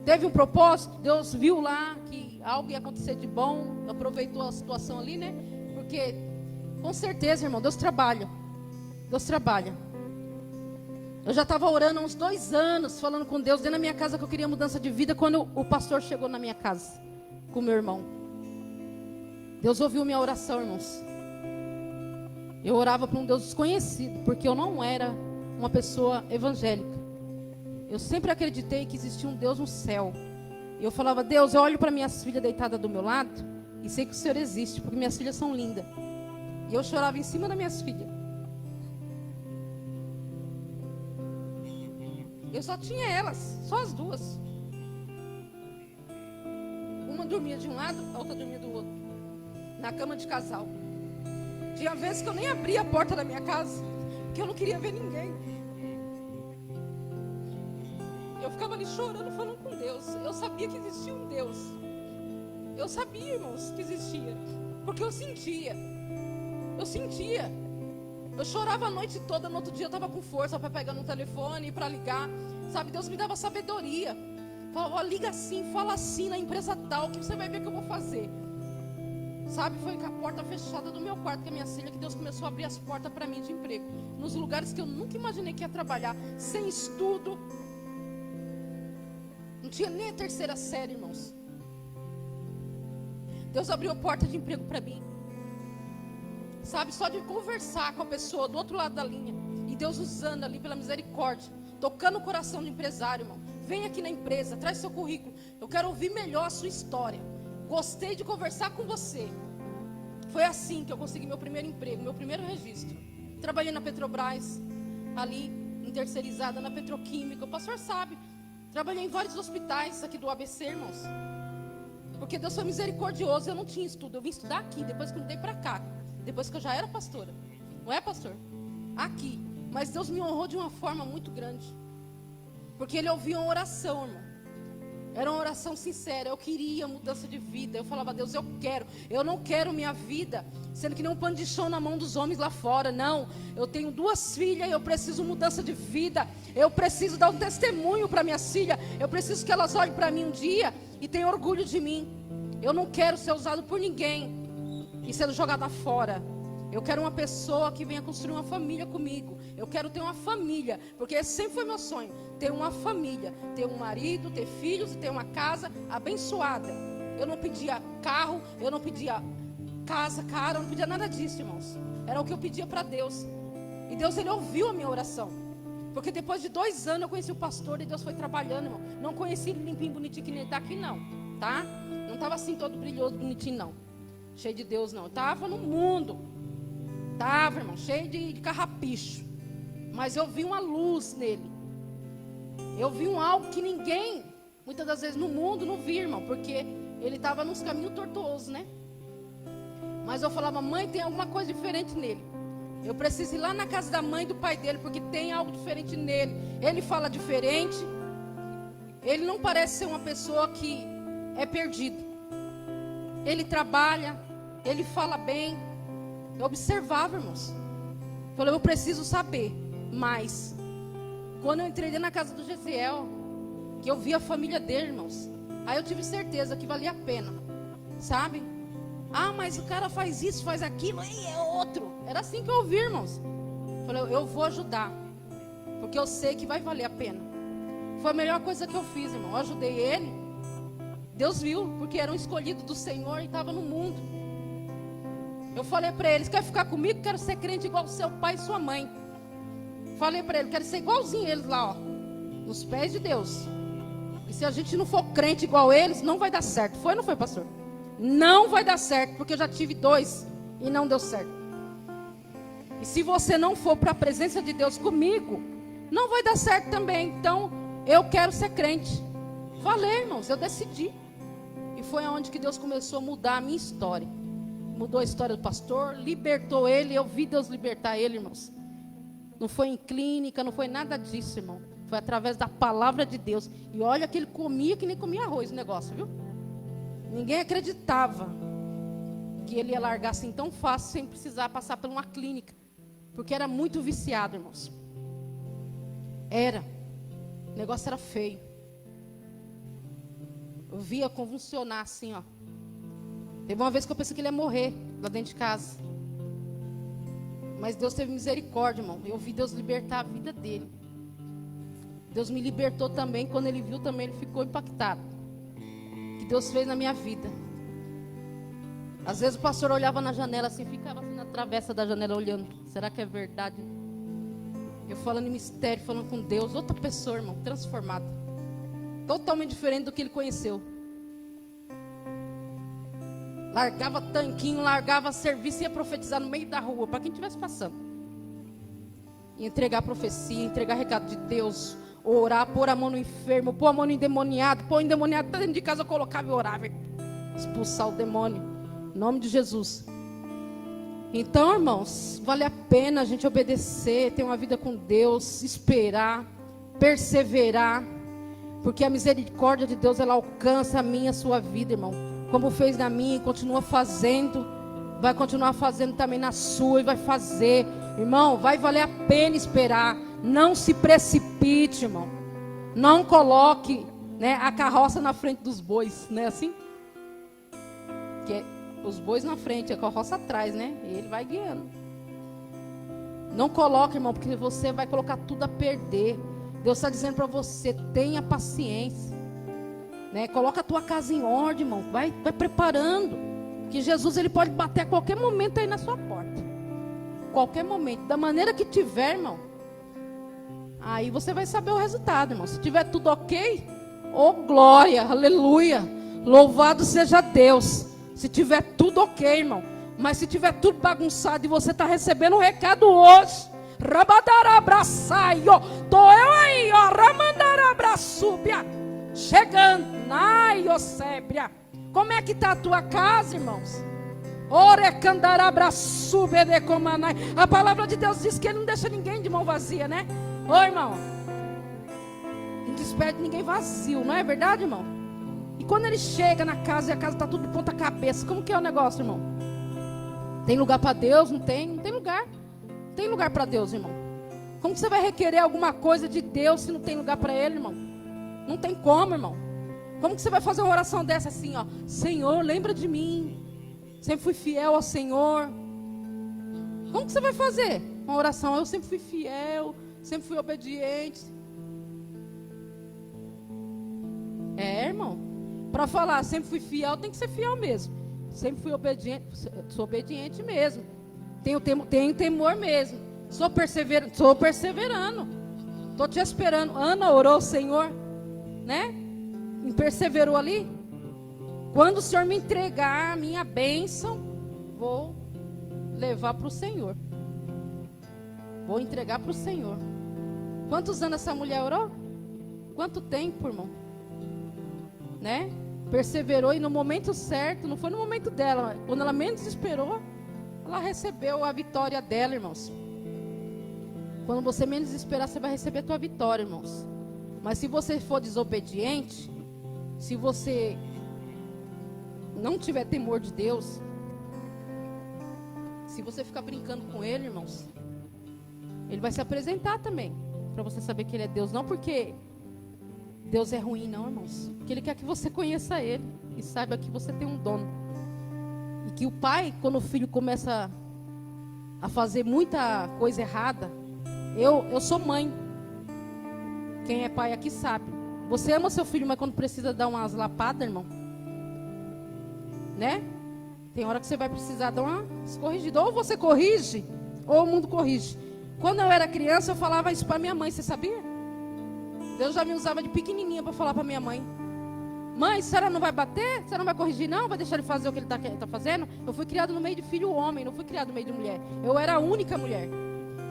Teve um propósito, Deus viu lá que que algo ia acontecer de bom, aproveitou a situação ali, né? Porque, com certeza, irmão, Deus trabalha. Deus trabalha. Eu já estava orando há uns 2 anos, falando com Deus, dentro da minha casa, que eu queria mudança de vida, quando o pastor chegou na minha casa, com o meu irmão. Deus ouviu minha oração, irmãos. Eu orava para um Deus desconhecido, porque eu não era uma pessoa evangélica. Eu sempre acreditei que existia um Deus no céu. E eu falava: Deus, eu olho para minhas filhas deitadas do meu lado e sei que o Senhor existe, porque minhas filhas são lindas. E eu chorava em cima das minhas filhas. Eu só tinha elas, só as duas. Uma dormia de um lado, a outra dormia do outro, na cama de casal. Tinha vezes que eu nem abria a porta da minha casa, porque eu não queria ver ninguém. Eu ficava ali chorando, falando com Deus. Eu sabia que existia um Deus. Eu sabia, irmãos, que existia, porque eu sentia. Eu sentia. Eu chorava a noite toda, no outro dia eu estava com força para pegar no telefone, para ligar. Sabe, Deus me dava sabedoria. Falava: liga assim, fala assim na empresa tal, que você vai ver o que eu vou fazer. Sabe, foi com a porta fechada do meu quarto, com a minha filha, que Deus começou a abrir as portas para mim de emprego. Nos lugares que eu nunca imaginei que ia trabalhar, sem estudo. Não tinha nem a 3ª série, irmãos. Deus abriu a porta de emprego para mim. Sabe, só de conversar com a pessoa do outro lado da linha. E Deus usando ali pela misericórdia, tocando o coração do empresário, irmão. Vem aqui na empresa, traz seu currículo. Eu quero ouvir melhor a sua história. Gostei de conversar com você. Foi assim que eu consegui meu primeiro emprego, meu primeiro registro. Trabalhei na Petrobras, ali, em terceirizada na petroquímica. O pastor sabe. Trabalhei em vários hospitais aqui do ABC, irmãos. Porque Deus foi misericordioso. Eu não tinha estudo, eu vim estudar aqui, depois que eu mudei para cá. Depois que eu já era pastora. Não é, pastor? Aqui. Mas Deus me honrou de uma forma muito grande. Porque Ele ouviu uma oração, irmão. Era uma oração sincera. Eu queria mudança de vida. Eu falava: Deus, eu quero. Eu não quero minha vida sendo que nem um pano de chão na mão dos homens lá fora. Não. Eu tenho 2 filhas e eu preciso mudança de vida. Eu preciso dar um testemunho para minhas filhas. Eu preciso que elas olhem para mim um dia e tenham orgulho de mim. Eu não quero ser usado por ninguém e sendo jogada fora. Eu quero uma pessoa que venha construir uma família comigo. Eu quero ter uma família, porque esse sempre foi meu sonho. Ter uma família, ter um marido, ter filhos e ter uma casa abençoada. Eu não pedia carro, eu não pedia casa cara, eu não pedia nada disso, irmãos. Era o que eu pedia para Deus. E Deus, Ele ouviu a minha oração. Porque depois de 2 anos eu conheci o pastor e Deus foi trabalhando, irmão. Não conheci ele limpinho, bonitinho, que nem ele tá aqui não, tá? Não estava assim todo brilhoso, bonitinho não. Cheio de Deus não. Eu estava no mundo. Estava, irmão, cheio de carrapicho. Mas eu vi uma luz nele. Eu vi um algo que ninguém, muitas das vezes no mundo, não via, irmão. Porque ele estava nos caminhos tortuosos, né? Mas eu falava: mãe, tem alguma coisa diferente nele. Eu preciso ir lá na casa da mãe e do pai dele, porque tem algo diferente nele. Ele fala diferente. Ele não parece ser uma pessoa que é perdido. Ele trabalha, ele fala bem. Eu observava, irmãos. Falei: eu preciso saber mais. Quando eu entrei dentro na casa do Gesiel, que eu vi a família dele, irmãos, aí eu tive certeza que valia a pena, sabe? Ah, mas o cara faz isso, faz aquilo, e é outro. Era assim que eu ouvi, irmãos. Falei: eu vou ajudar, porque eu sei que vai valer a pena. Foi a melhor coisa que eu fiz, irmão. Eu ajudei ele. Deus viu, porque era um escolhido do Senhor e estava no mundo. Eu falei para eles: quer ficar comigo? Quero ser crente igual seu pai e sua mãe. Falei para ele: quero ser igualzinho eles lá, ó, nos pés de Deus. E se a gente não for crente igual eles, não vai dar certo. Foi ou não foi, pastor? Não vai dar certo, porque eu já tive 2 e não deu certo. E se você não for para a presença de Deus comigo, não vai dar certo também. Então, eu quero ser crente. Falei, irmãos, eu decidi. E foi aonde que Deus começou a mudar a minha história. Mudou a história do pastor, libertou ele. Eu vi Deus libertar ele, irmãos. Não foi em clínica, não foi nada disso, irmão. Foi através da palavra de Deus. E olha que ele comia que nem comia arroz o negócio, viu? Ninguém acreditava que ele ia largar assim tão fácil, sem precisar passar por uma clínica. Porque era muito viciado, irmãos. Era. O negócio era feio. Eu via convulsionar assim, ó. Teve uma vez que eu pensei que ele ia morrer lá dentro de casa. Mas Deus teve misericórdia, irmão. Eu vi Deus libertar a vida dele. Deus me libertou também. Quando ele viu também, ele ficou impactado. O que Deus fez na minha vida. Às vezes o pastor olhava na janela assim, ficava assim na travessa da janela olhando. Será que é verdade? Eu falando em mistério, falando com Deus. Outra pessoa, irmão, transformada. Totalmente diferente do que ele conheceu. Largava tanquinho, largava serviço e ia profetizar no meio da rua, para quem estivesse passando. E entregar profecia, entregar recado de Deus, orar, pôr a mão no enfermo, pôr a mão no endemoniado, pôr o endemoniado dentro de casa, eu colocava e orava, expulsar o demônio, em nome de Jesus. Então, irmãos, vale a pena a gente obedecer, ter uma vida com Deus, esperar, perseverar, porque a misericórdia de Deus, ela alcança a minha e a sua vida, irmão. Como fez na minha e continua fazendo, vai continuar fazendo também na sua e vai fazer. Irmão, vai valer a pena esperar. Não se precipite, irmão. Não coloque, né, a carroça na frente dos bois, não é assim? Que é os bois na frente, a carroça atrás, né? E ele vai guiando. Não coloque, irmão, porque você vai colocar tudo a perder. Deus está dizendo para você, tenha paciência. Né? Coloca a tua casa em ordem, irmão. Vai preparando. Que Jesus, ele pode bater a qualquer momento aí na sua porta. Qualquer momento. Da maneira que tiver, irmão. Aí você vai saber o resultado, irmão. Se tiver tudo ok, oh glória, aleluia. Louvado seja Deus. Se tiver tudo ok, irmão. Mas se tiver tudo bagunçado e você está recebendo um recado hoje. Rabadarabraçaio. Tô eu aí, ó. Ramandarabraçúbia. Chegando. Ai, Océbria. Como é que está a tua casa, irmãos? A palavra de Deus diz que ele não deixa ninguém de mão vazia, né? Ô, irmão, não despede ninguém vazio, não é verdade, irmão? E quando ele chega na casa e a casa está tudo de ponta cabeça, como que é o negócio, irmão? Tem lugar para Deus? Não tem? Não tem lugar. Não tem lugar para Deus, irmão. Como que você vai requerer alguma coisa de Deus se não tem lugar para Ele, irmão? Não tem como, irmão. Como que você vai fazer uma oração dessa assim, ó? Senhor, lembra de mim. Sempre fui fiel ao Senhor. Como que você vai fazer uma oração? Eu sempre fui fiel, sempre fui obediente. É, irmão. Para falar sempre fui fiel, tem que ser fiel mesmo. Sempre fui obediente, sou obediente mesmo. Tenho temor mesmo. Sou perseverando. Estou te esperando. Ana orou ao Senhor, né? E perseverou ali. Quando o Senhor me entregar a minha bênção, vou levar para o Senhor. Vou entregar para o Senhor. Quantos anos essa mulher orou? Quanto tempo, irmão? Né? Perseverou e no momento certo, não foi no momento dela, quando ela menos esperou, ela recebeu a vitória dela, irmãos. Quando você menos esperar, você vai receber a tua vitória, irmãos. Mas se você for desobediente, se você não tiver temor de Deus, se você ficar brincando com Ele, irmãos, Ele vai se apresentar também, para você saber que Ele é Deus. Não porque Deus é ruim, não, irmãos. Porque Ele quer que você conheça Ele e saiba que você tem um dono. E que o pai, quando o filho começa a fazer muita coisa errada, eu sou mãe. Quem é pai aqui sabe. Você ama seu filho, mas quando precisa dar umas lapadas, irmão, né? Tem hora que você vai precisar dar uma corrigida. Ou você corrige, ou o mundo corrige. Quando eu era criança, eu falava isso para minha mãe, você sabia? Deus já me usava de pequenininha para falar para minha mãe. Mãe, a senhora não vai bater? A senhora não vai corrigir não? Vai deixar ele fazer o que ele está fazendo? Eu fui criado no meio de filho homem, não fui criado no meio de mulher. Eu era a única mulher.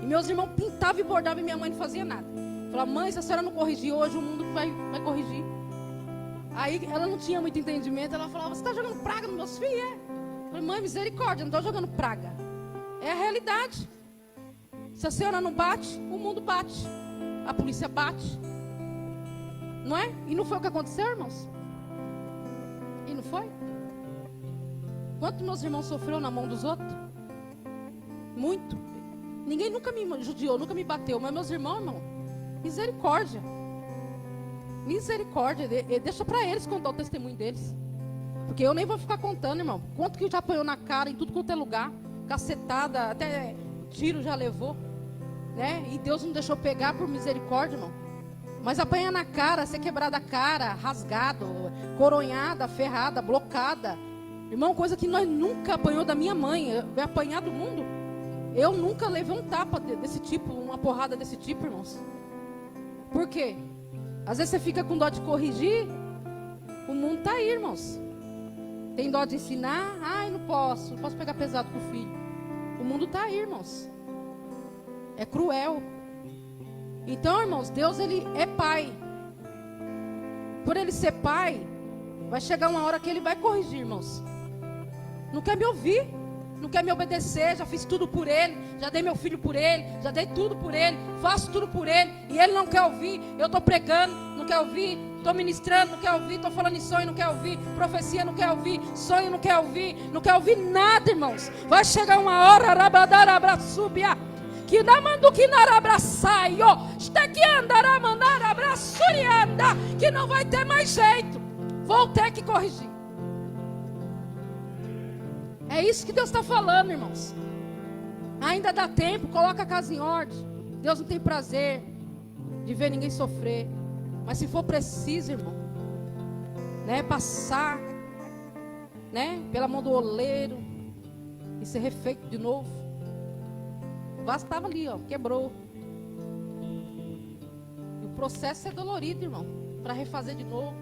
E meus irmãos pintavam e bordavam e minha mãe não fazia nada. Falava, mãe, se a senhora não corrigir hoje, o mundo vai corrigir. Aí ela não tinha muito entendimento, ela falava, você está jogando praga nos meus filhos? É? Eu falei, mãe, misericórdia, não estou jogando praga. É a realidade. Se a senhora não bate, o mundo bate. A polícia bate. Não é? E não foi o que aconteceu, irmãos? E não foi? Quanto meus irmãos sofreram na mão dos outros? Muito. Ninguém nunca me judiou, nunca me bateu. Mas meus irmãos, irmão, misericórdia. Misericórdia, deixa para eles contar o testemunho deles. Porque eu nem vou ficar contando, irmão. Quanto que já apanhou na cara, em tudo quanto é lugar. Cacetada, até tiro já levou. Né? E Deus não deixou pegar por misericórdia, irmão. Mas apanhar na cara, ser quebrada a cara, rasgado, coronhada, ferrada, blocada. Irmão, coisa que nós nunca apanhou da minha mãe. Vai apanhar do mundo. Eu nunca levei um tapa desse tipo, uma porrada desse tipo, irmãos. Por quê? Às vezes você fica com dó de corrigir. O mundo está aí, irmãos. Tem dó de ensinar? Ai, não posso pegar pesado com o filho. O mundo está aí, irmãos. É cruel. Então, irmãos, Deus, ele é pai. Por ele ser pai, vai chegar uma hora que ele vai corrigir, irmãos. Não quer me ouvir, não quer me obedecer. Já fiz tudo por ele, já dei meu filho por ele, já dei tudo por ele, faço tudo por ele, e ele não quer ouvir. Eu estou pregando, não quer ouvir. Estou ministrando, não quer ouvir. Estou falando em sonho, não quer ouvir. Profecia, não quer ouvir. Sonho, não quer ouvir. Não quer ouvir nada, irmãos. Vai chegar uma hora, rabadarabrasúbia, que namando que narabraçaio, está que andará mandar abraçurianda, que não vai ter mais jeito. Vou ter que corrigir. É isso que Deus está falando, irmãos. Ainda dá tempo, coloca a casa em ordem. Deus não tem prazer de ver ninguém sofrer. Mas se for preciso, irmão, né, passar, né, pela mão do oleiro e ser refeito de novo. O vaso estava ali, ó, quebrou. E o processo é dolorido, irmão, para refazer de novo.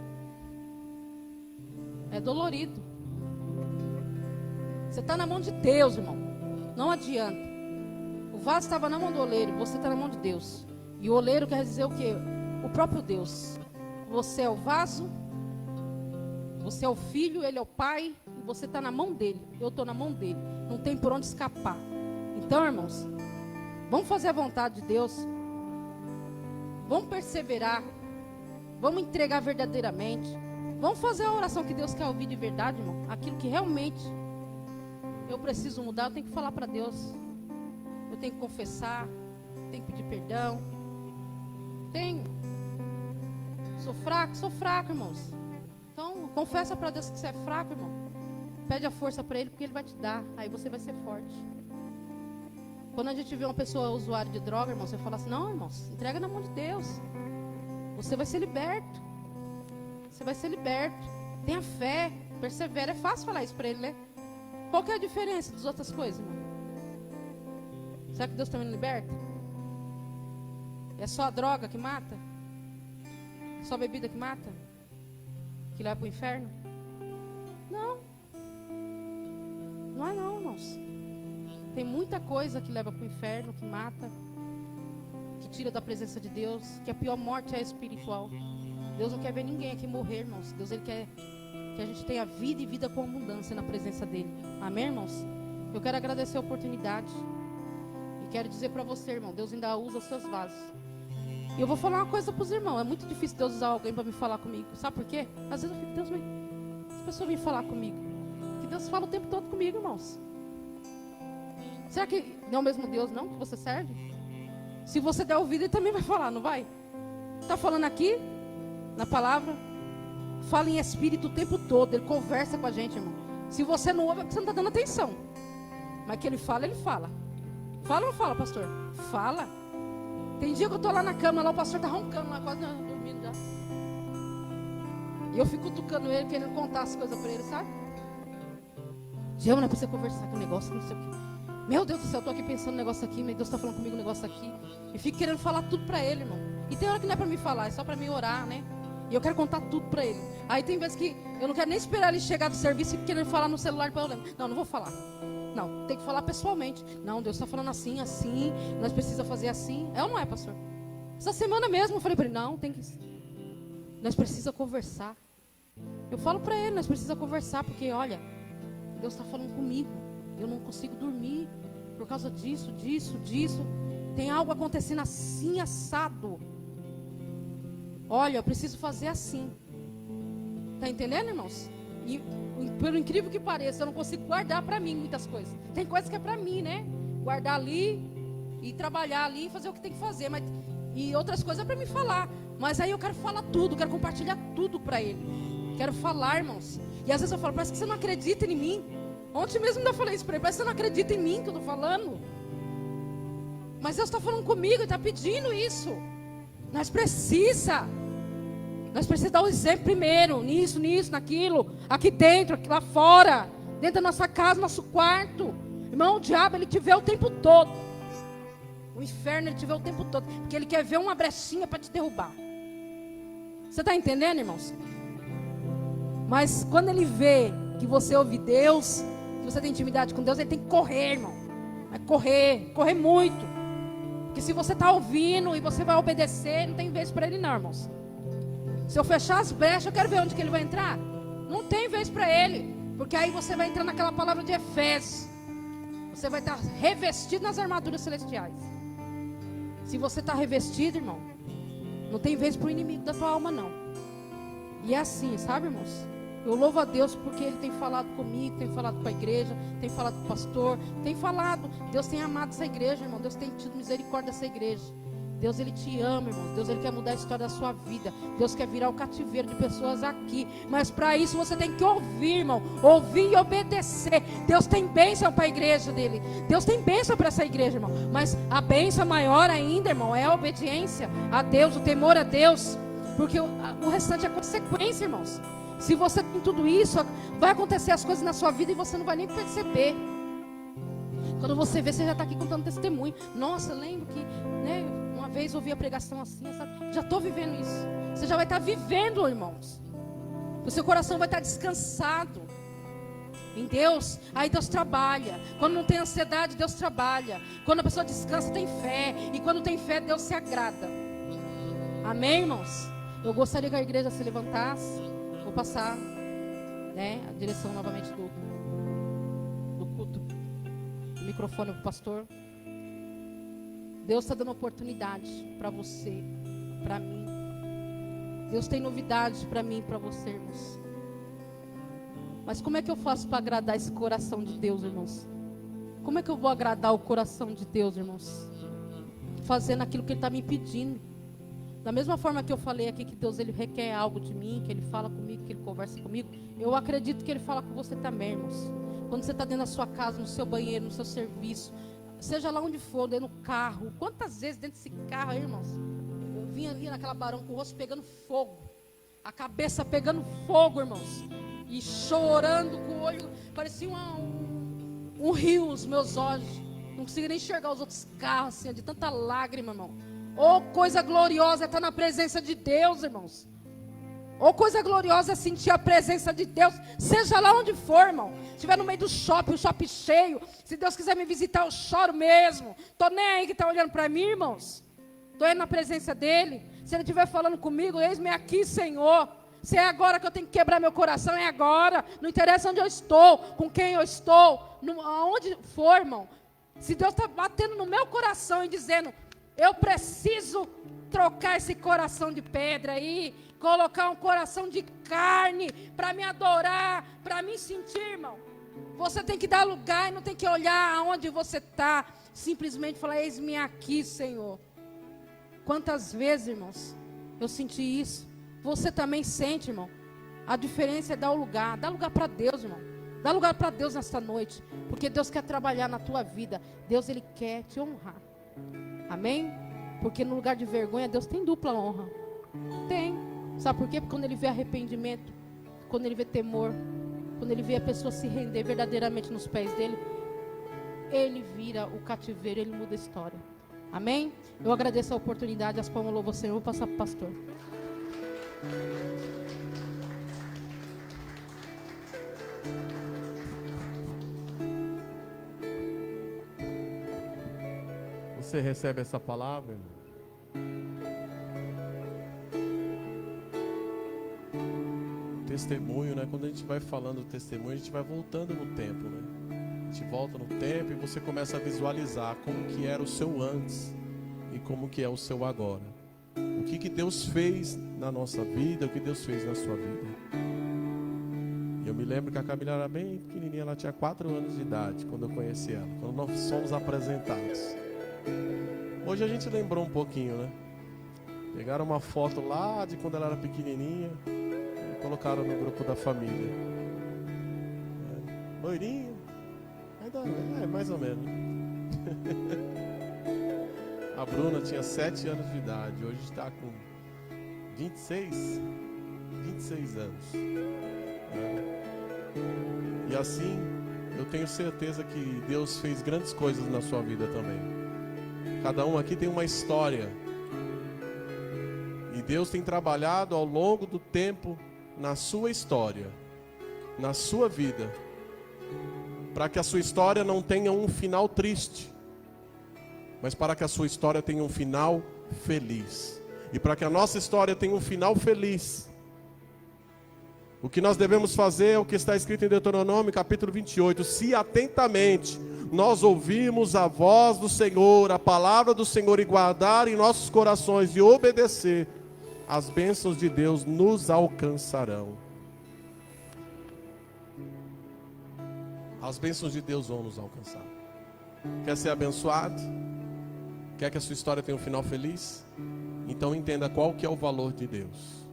É dolorido. Você está na mão de Deus, irmão. Não adianta. O vaso estava na mão do oleiro, você está na mão de Deus. E o oleiro quer dizer o quê? O próprio Deus. Você é o vaso, você é o filho, ele é o pai, e você está na mão dele. Eu estou na mão dele. Não tem por onde escapar. Então, irmãos, vamos fazer a vontade de Deus. Vamos perseverar. Vamos entregar verdadeiramente. Vamos fazer a oração que Deus quer ouvir de verdade, irmão. Aquilo que realmente eu preciso mudar, eu tenho que falar para Deus. Eu tenho que confessar, tenho que pedir perdão. Tenho. Sou fraco, irmãos. Então, confessa para Deus que você é fraco, irmão. Pede a força para Ele, porque Ele vai te dar. Aí você vai ser forte. Quando a gente vê uma pessoa usuária de droga, irmão, você fala assim, não, irmãos, entrega na mão de Deus. Você vai ser liberto. Você vai ser liberto. Tenha fé, persevera. É fácil falar isso para Ele, né? Qual que é a diferença das outras coisas, irmão? Será que Deus também não liberta? É só a droga que mata? Só a bebida que mata? Que leva para o inferno? Não. Não é não, irmãos. Tem muita coisa que leva para o inferno, que mata, que tira da presença de Deus, que a pior morte é espiritual. Deus não quer ver ninguém aqui morrer, irmãos. Deus, Ele quer que a gente tenha vida e vida com abundância na presença dEle. Amém, irmãos? Eu quero agradecer a oportunidade. E quero dizer para você, irmão, Deus ainda usa os seus vasos. E eu vou falar uma coisa para os irmãos. É muito difícil Deus usar alguém para me falar comigo. Sabe por quê? Às vezes eu fico, Deus, as pessoas vêm falar comigo. Que Deus fala o tempo todo comigo, irmãos. Será que não é o mesmo Deus, não, que você serve? Se você der ouvido, Ele também vai falar, não vai? Está falando aqui, na palavra. Fala em espírito o tempo todo. Ele conversa com a gente, irmão. Se você não ouve, é porque você não está dando atenção. Mas que Ele fala, Ele fala. Fala ou não fala, pastor? Fala. Tem dia que eu estou lá na cama, lá o pastor está roncando, lá quase dormindo já. E eu fico cutucando ele, querendo contar as coisas para ele, sabe? Diego, não é para você conversar com o negócio, não sei o quê. Meu Deus do céu, eu estou aqui pensando no negócio aqui, meu Deus está falando comigo um negócio aqui. E fico querendo falar tudo para ele, irmão. E tem hora que não é para mim falar, é só para mim orar, né? E eu quero contar tudo para ele. Aí tem vezes que eu não quero nem esperar ele chegar do serviço e querendo falar no celular para eu lembrar. Não, não vou falar. Não, tem que falar pessoalmente. Não, Deus está falando assim, assim. Nós precisamos fazer assim. É ou não é, pastor? Essa semana mesmo eu falei para ele, não, tem que... Nós precisamos conversar. Eu falo para ele, nós precisamos conversar. Porque, olha, Deus está falando comigo. Eu não consigo dormir por causa disso. Tem algo acontecendo assim, assado. Olha, eu preciso fazer assim. Tá entendendo, irmãos? E pelo incrível que pareça, eu não consigo guardar para mim muitas coisas. Tem coisas que é para mim, né? Guardar ali e trabalhar ali e fazer o que tem que fazer. Mas e outras coisas para me falar. Mas aí eu quero falar tudo, quero compartilhar tudo para ele. Quero falar, irmãos. E às vezes eu falo, parece que você não acredita em mim. Ontem mesmo eu falei isso para ele, parece que você não acredita em mim que eu estou falando. Mas Deus está falando comigo, Ele está pedindo isso. Nós precisamos dar o exemplo primeiro, nisso, naquilo, aqui dentro, aqui lá fora, dentro da nossa casa, nosso quarto. Irmão, o diabo, ele te vê o tempo todo. O inferno, ele te vê o tempo todo, porque ele quer ver uma brechinha para te derrubar. Você está entendendo, irmãos? Mas quando ele vê que você ouve Deus, que você tem intimidade com Deus, ele tem que correr, irmão. Vai correr muito. Porque se você está ouvindo e você vai obedecer, não tem vez para ele não, irmãos. Se eu fechar as brechas, eu quero ver onde que ele vai entrar. Não tem vez para ele. Porque aí você vai entrar naquela palavra de Efésios. Você vai estar revestido nas armaduras celestiais. Se você está revestido, irmão, não tem vez para o inimigo da tua alma, não. E é assim, sabe, irmãos? Eu louvo a Deus porque Ele tem falado comigo, tem falado com a igreja, tem falado com o pastor, tem falado. Deus tem amado essa igreja, irmão. Deus tem tido misericórdia dessa igreja. Deus, Ele te ama, irmão. Deus, Ele quer mudar a história da sua vida. Deus quer virar o cativeiro de pessoas aqui. Mas para isso você tem que ouvir, irmão. Ouvir e obedecer. Deus tem bênção para a igreja dele. Deus tem bênção para essa igreja, irmão. Mas a bênção maior ainda, irmão, é a obediência a Deus, o temor a Deus. Porque o restante é consequência, irmãos. Se você tem tudo isso, vai acontecer as coisas na sua vida e você não vai nem perceber. Quando você vê, você já está aqui contando testemunho. Nossa, lembro que, né, uma vez ouvi a pregação assim, sabe? Já estou vivendo isso. Você já vai estar vivendo, irmãos. O seu coração vai estar descansado em Deus. Aí Deus trabalha. Quando não tem ansiedade, Deus trabalha. Quando a pessoa descansa, tem fé. E quando tem fé, Deus se agrada. Amém, irmãos? Eu gostaria que a igreja se levantasse. Vou passar, né, a direção novamente do culto, do microfone para o pastor. Deus está dando oportunidade para você, para mim. Deus tem novidades para mim e para você, irmãos. Mas como é que eu faço para agradar esse coração de Deus, irmãos? Como é que eu vou agradar o coração de Deus, irmãos? Fazendo aquilo que Ele está me pedindo. Da mesma forma que eu falei aqui que Deus, Ele requer algo de mim, que Ele fala comigo, que Ele conversa comigo, eu acredito que Ele fala com você também, irmãos. Quando você está dentro da sua casa, no seu banheiro, no seu serviço, seja lá onde for, dentro do carro. Quantas vezes dentro desse carro aí, irmãos, eu vinha ali naquela Barão com o rosto pegando fogo, a cabeça pegando fogo, irmãos, e chorando com o olho, parecia um rio os meus olhos, não conseguia nem enxergar os outros carros, assim, de tanta lágrima, irmão. Oh, coisa gloriosa é estar na presença de Deus, irmãos. Oh, coisa gloriosa é sentir a presença de Deus, seja lá onde for, irmão. Se estiver no meio do shopping, o shopping cheio, se Deus quiser me visitar, eu choro mesmo. Estou nem aí que está olhando para mim, irmãos. Estou aí na presença dele. Se Ele estiver falando comigo, eis-me aqui, Senhor. Se é agora que eu tenho que quebrar meu coração, é agora. Não interessa onde eu estou, com quem eu estou, aonde for, irmão. Se Deus está batendo no meu coração e dizendo... Eu preciso trocar esse coração de pedra aí, colocar um coração de carne para me adorar, para me sentir, irmão. Você tem que dar lugar e não tem que olhar aonde você está. Simplesmente falar, eis-me aqui, Senhor. Quantas vezes, irmãos, eu senti isso. Você também sente, irmão. A diferença é dar o lugar. Dá lugar para Deus, irmão. Dá lugar para Deus nesta noite. Porque Deus quer trabalhar na tua vida. Deus, Ele quer te honrar. Amém? Porque no lugar de vergonha, Deus tem dupla honra. Tem. Sabe por quê? Porque quando Ele vê arrependimento, quando Ele vê temor, quando Ele vê a pessoa se render verdadeiramente nos pés dEle, Ele vira o cativeiro, Ele muda a história. Amém? Eu agradeço a oportunidade, as palmas louvam o Senhor. Eu vou passar para o pastor. Você recebe essa palavra, irmão? Testemunho, né? Quando a gente vai falando do testemunho, a gente vai voltando no tempo, né? A gente volta no tempo e você começa a visualizar como que era o seu antes e como que é o seu agora. O que Deus fez na nossa vida, o que Deus fez na sua vida. Eu me lembro que a Camila era bem pequenininha, ela tinha 4 anos de idade quando eu conheci ela, quando nós fomos apresentados. Hoje a gente lembrou um pouquinho, né? Pegaram uma foto lá de quando ela era pequenininha e colocaram no grupo da família. Loirinha. Ainda mais ou menos. A Bruna tinha 7 anos de idade. Hoje está com 26 anos. E assim, eu tenho certeza que Deus fez grandes coisas na sua vida também. Cada um aqui tem uma história. E Deus tem trabalhado ao longo do tempo na sua história, na sua vida, para que a sua história não tenha um final triste, mas para que a sua história tenha um final feliz. E para que a nossa história tenha um final feliz, o que nós devemos fazer é o que está escrito em Deuteronômio capítulo 28. Se atentamente nós ouvirmos a voz do Senhor, a palavra do Senhor, e guardar em nossos corações e obedecer, as bênçãos de Deus nos alcançarão. As bênçãos de Deus vão nos alcançar. Quer ser abençoado? Quer que a sua história tenha um final feliz? Então entenda qual que é o valor de Deus.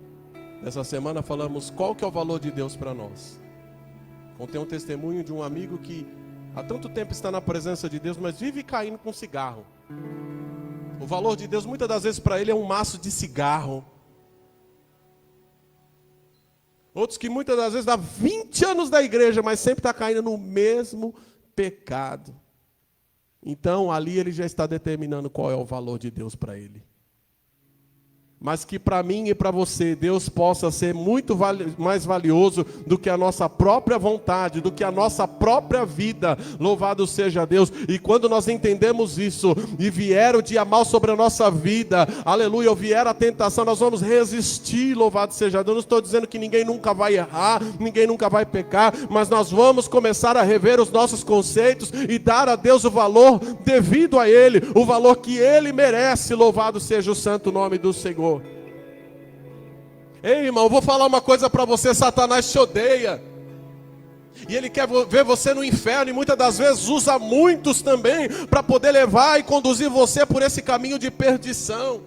Nessa semana falamos qual que é o valor de Deus para nós. Contei um testemunho de um amigo que há tanto tempo está na presença de Deus, mas vive caindo com cigarro. O valor de Deus muitas das vezes para ele é um maço de cigarro. Outros que muitas das vezes dá 20 anos da igreja, mas sempre está caindo no mesmo pecado. Então ali ele já está determinando qual é o valor de Deus para ele. Mas que para mim e para você, Deus possa ser muito mais valioso do que a nossa própria vontade, do que a nossa própria vida. Louvado seja Deus. E quando nós entendemos isso, e vier o dia mal sobre a nossa vida, aleluia, ou vier a tentação, nós vamos resistir, louvado seja Deus. Não estou dizendo que ninguém nunca vai errar, ninguém nunca vai pecar, mas nós vamos começar a rever os nossos conceitos e dar a Deus o valor devido a Ele, o valor que Ele merece. Louvado seja o santo nome do Senhor. Ei, irmão, eu vou falar uma coisa para você. Satanás te odeia. E ele quer ver você no inferno. E muitas das vezes usa muitos também para poder levar e conduzir você por esse caminho de perdição.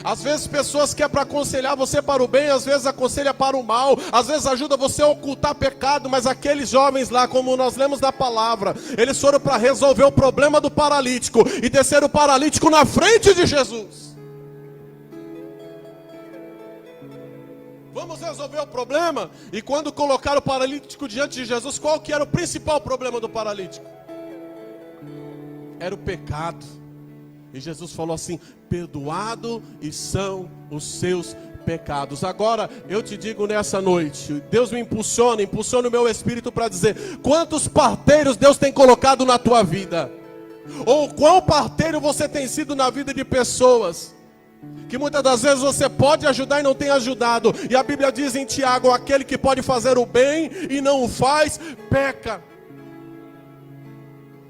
Às vezes pessoas que é para aconselhar você para o bem, às vezes aconselha para o mal, às vezes ajuda você a ocultar pecado. Mas aqueles jovens lá, como nós lemos na palavra, eles foram para resolver o problema do paralítico e desceram o paralítico na frente de Jesus. Vamos resolver o problema. E quando colocaram o paralítico diante de Jesus, qual que era o principal problema do paralítico? Era o pecado. E Jesus falou assim: perdoado e são os seus pecados. Agora eu te digo nessa noite, Deus me impulsiona o meu espírito para dizer: quantos parteiros Deus tem colocado na tua vida? Ou quão parteiro você tem sido na vida de pessoas que muitas das vezes você pode ajudar e não tem ajudado. E a Bíblia diz em Tiago: aquele que pode fazer o bem e não o faz, peca.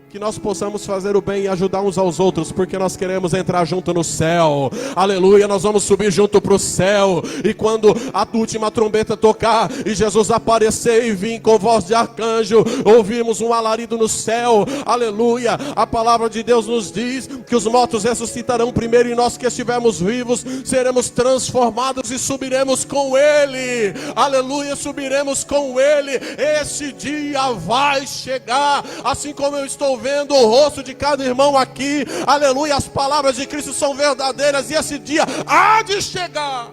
Que nós possamos fazer o bem e ajudar uns aos outros, porque nós queremos entrar junto no céu. Aleluia, nós vamos subir junto para o céu. E quando a última trombeta tocar e Jesus aparecer e vir com voz de arcanjo, ouvimos um alarido no céu. Aleluia, a palavra de Deus nos diz que os mortos ressuscitarão primeiro, e nós que estivermos vivos seremos transformados e subiremos com Ele. Aleluia, subiremos com Ele. Esse dia vai chegar, assim como eu estou vendo o rosto de cada irmão aqui. Aleluia, as palavras de Cristo são verdadeiras e esse dia há de chegar.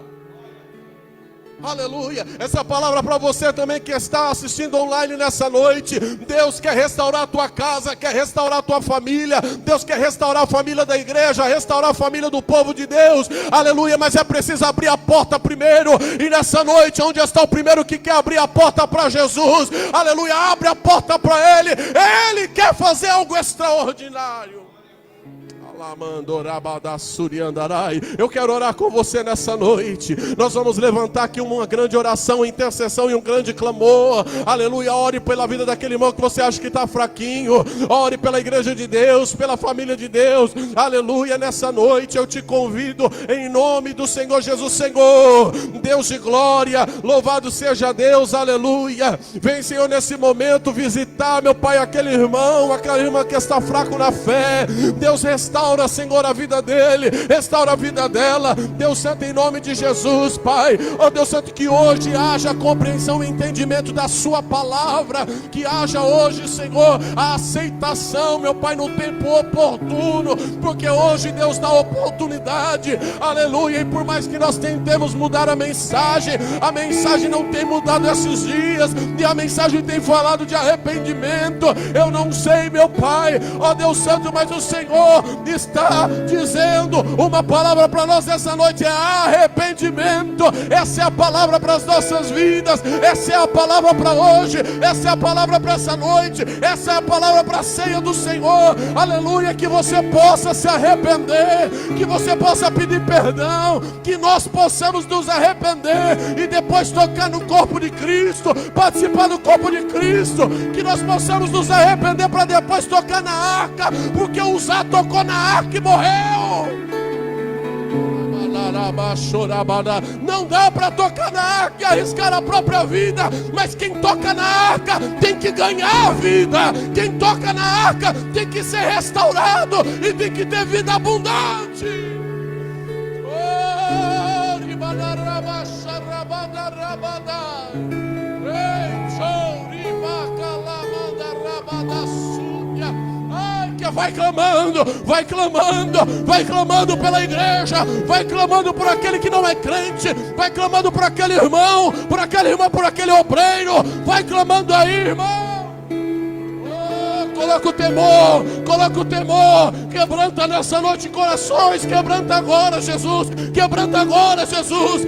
Aleluia, essa palavra para você também que está assistindo online nessa noite. Deus quer restaurar a tua casa, quer restaurar a tua família. Deus quer restaurar a família da igreja, restaurar a família do povo de Deus. Aleluia, mas é preciso abrir a porta primeiro. E nessa noite, onde está o primeiro que quer abrir a porta para Jesus? Aleluia, abre a porta para Ele. Ele quer fazer algo extraordinário. Eu quero orar com você nessa noite. Nós vamos levantar aqui uma grande oração, intercessão e um grande clamor. Aleluia, ore pela vida daquele irmão que você acha que está fraquinho. Ore pela igreja de Deus, pela família de Deus. Aleluia, nessa noite eu te convido em nome do Senhor Jesus. Senhor, Deus de glória, louvado seja Deus. Aleluia, vem Senhor nesse momento visitar, meu Pai, aquele irmão, aquela irmã que está fraco na fé. Deus, restaura Restaura, Senhor, a vida dele, restaura a vida dela. Deus Santo, em nome de Jesus, Pai. Ó Deus Santo, que hoje haja compreensão e entendimento da sua palavra, que haja hoje, Senhor, a aceitação, meu Pai, no tempo oportuno, porque hoje Deus dá oportunidade, aleluia. E por mais que nós tentemos mudar a mensagem não tem mudado esses dias, e a mensagem tem falado de arrependimento. Eu não sei, meu Pai, ó Deus Santo, mas o Senhor está dizendo uma palavra para nós essa noite: é arrependimento. Essa é a palavra para as nossas vidas, essa é a palavra para hoje, essa é a palavra para essa noite, essa é a palavra para a ceia do Senhor, aleluia. Que você possa se arrepender, que você possa pedir perdão, que nós possamos nos arrepender e depois tocar no corpo de Cristo, participar do corpo de Cristo, que nós possamos nos arrepender para depois tocar na arca, porque o Uzá tocou na arca e morreu. Não dá para tocar na arca e arriscar a própria vida, mas quem toca na arca tem que ganhar a vida. Quem toca na arca tem que ser restaurado e tem que ter vida abundante. Vai clamando, vai clamando, vai clamando pela igreja, vai clamando por aquele que não é crente, vai clamando por aquele irmão, por aquela irmã, por aquele obreiro, vai clamando aí, irmão. Coloca o temor, quebranta nessa noite corações, quebranta agora, Jesus, quebranta agora, Jesus.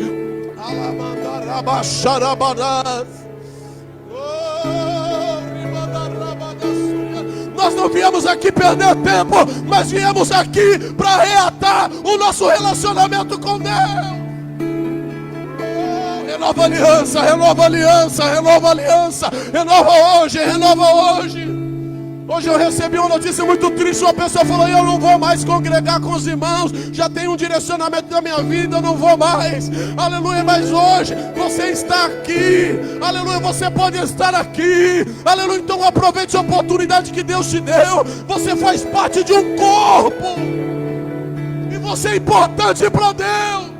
Nós não viemos aqui perder tempo, mas viemos aqui para reatar o nosso relacionamento com Deus. Renova a aliança, renova a aliança, renova a aliança, renova hoje. Hoje eu recebi uma notícia muito triste. Uma pessoa falou: eu não vou mais congregar com os irmãos, já tenho um direcionamento da minha vida, eu não vou mais, aleluia. Mas hoje você está aqui, aleluia, você pode estar aqui, aleluia. Então aproveite a oportunidade que Deus te deu. Você faz parte de um corpo e você é importante para Deus.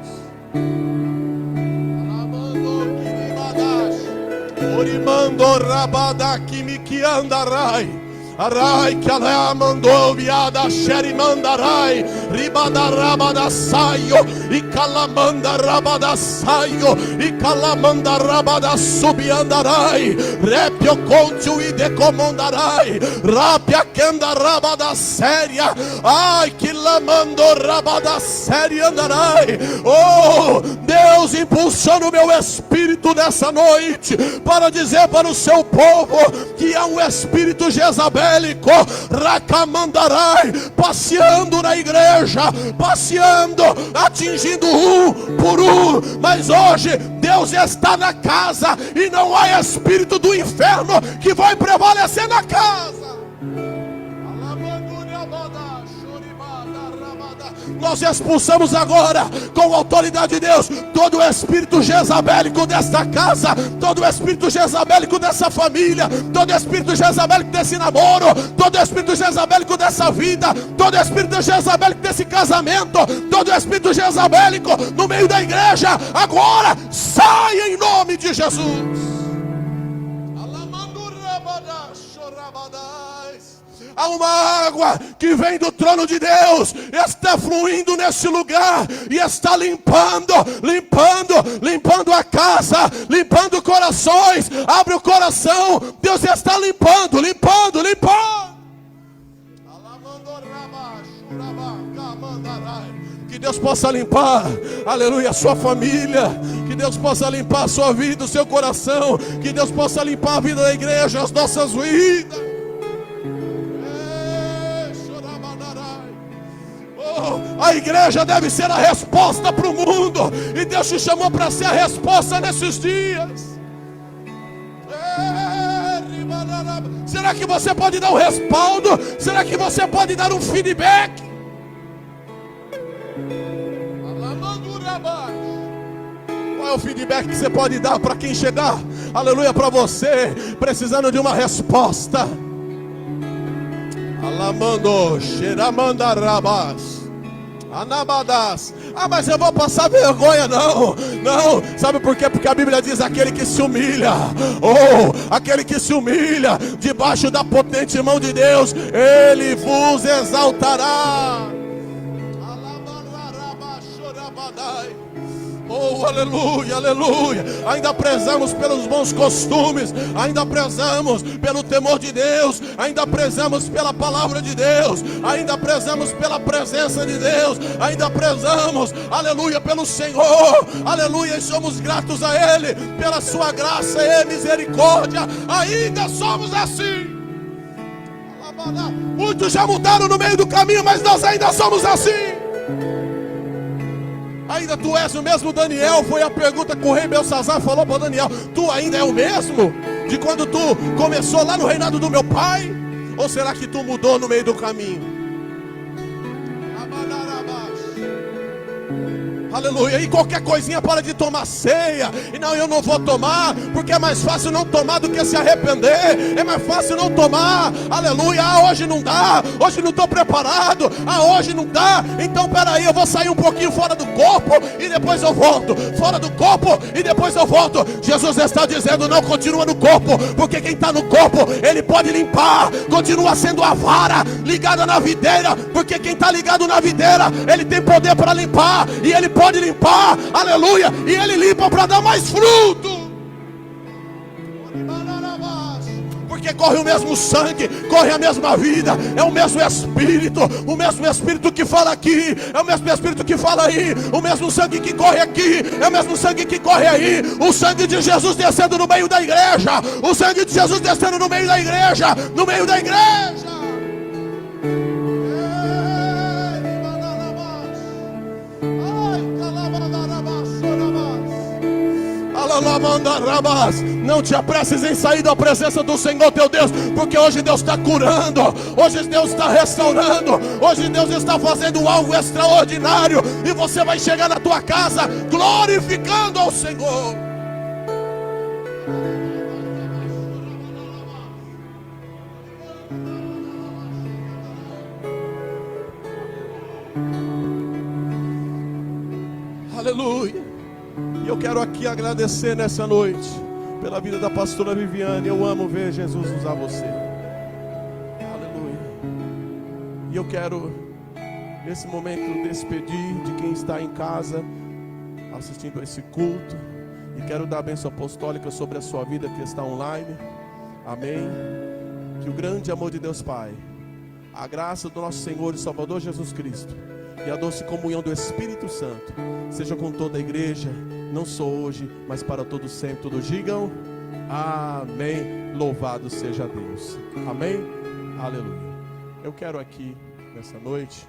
Orimando rabadaki miki andarai. Arai que ela mandou viada xeri mandarai ribadarabada saio e calamanda rabada saio e calamanda rabada subiandarai repio contiu e decomandarai rapia kenda rabada séria ai que lamando rabada séria andarai. Oh, Deus impulsiona o meu espírito nessa noite para dizer para o seu povo que há um espírito Jezabel Rakamandarai, passeando na igreja, passeando, atingindo um por um. Mas hoje Deus está na casa e não há espírito do inferno que vai prevalecer na casa. Nós expulsamos agora, com a autoridade de Deus, todo o espírito jezabélico desta casa, todo o espírito jezabélico dessa família, todo o espírito jezabélico desse namoro, todo o espírito jezabélico dessa vida, todo o espírito jezabélico desse casamento, todo o espírito jezabélico no meio da igreja, agora sai em nome de Jesus. Há uma água que vem do trono de Deus, está fluindo nesse lugar e está limpando a casa, limpando corações. Abre o coração, Deus está limpando. Que Deus possa limpar, aleluia, a sua família, que Deus possa limpar a sua vida, o seu coração, que Deus possa limpar a vida da igreja, as nossas vidas. A igreja deve ser a resposta para o mundo, e Deus te chamou para ser a resposta nesses dias. Será que você pode dar um respaldo? Será que você pode dar um feedback? Qual é o feedback que você pode dar para quem chegar, aleluia, para você, precisando de uma resposta? Alamando, xeramandarabas. Anabadas. Ah, mas eu vou passar vergonha. Não, não. Sabe por quê? Porque a Bíblia diz: aquele que se humilha, aquele que se humilha debaixo da potente mão de Deus, Ele vos exaltará. Oh, aleluia, aleluia. Ainda prezamos pelos bons costumes, ainda prezamos pelo temor de Deus, ainda prezamos pela palavra de Deus, ainda prezamos pela presença de Deus, ainda prezamos, aleluia, pelo Senhor, aleluia, e somos gratos a Ele pela sua graça e misericórdia. Ainda somos assim. Muitos já mudaram no meio do caminho, mas nós ainda somos assim. Ainda tu és o mesmo Daniel? Foi a pergunta que o rei Belsazar falou para Daniel. Tu ainda é o mesmo de quando tu começou lá no reinado do meu pai? Ou será que tu mudou no meio do caminho? Aleluia. E qualquer coisinha para de tomar ceia. E não, eu não vou tomar, porque é mais fácil não tomar do que se arrepender. É mais fácil não tomar. Aleluia. Ah, hoje não dá. Hoje não estou preparado. Ah, hoje não dá. Então peraí, eu vou sair um pouquinho fora do corpo e depois eu volto. Fora do corpo e depois eu volto. Jesus está dizendo: não, continua no corpo, porque quem está no corpo, Ele pode limpar. Continua sendo a vara ligada na videira, porque quem está ligado na videira, Ele tem poder para limpar. E Ele pode limpar, aleluia, e Ele limpa para dar mais fruto. Porque corre o mesmo sangue, corre a mesma vida, é o mesmo Espírito que fala aqui, é o mesmo Espírito que fala aí, o mesmo sangue que corre aqui, é o mesmo sangue que corre aí, o sangue de Jesus descendo no meio da igreja, o sangue de Jesus descendo no meio da igreja, no meio da igreja. Não te apresses em sair da presença do Senhor teu Deus, porque hoje Deus está curando, hoje Deus está restaurando, hoje Deus está fazendo algo extraordinário, e você vai chegar na tua casa glorificando ao Senhor. Aleluia. E eu quero aqui agradecer nessa noite pela vida da pastora Viviane. Eu amo ver Jesus usar você. Aleluia. E eu quero nesse momento despedir de quem está em casa assistindo a esse culto, e quero dar a bênção apostólica sobre a sua vida que está online. Amém. Que o grande amor de Deus Pai, a graça do nosso Senhor e Salvador Jesus Cristo e a doce comunhão do Espírito Santo seja com toda a igreja, não só hoje, mas para todos sempre. Todos digam amém. Louvado seja Deus. Amém. Aleluia. Eu quero aqui nessa noite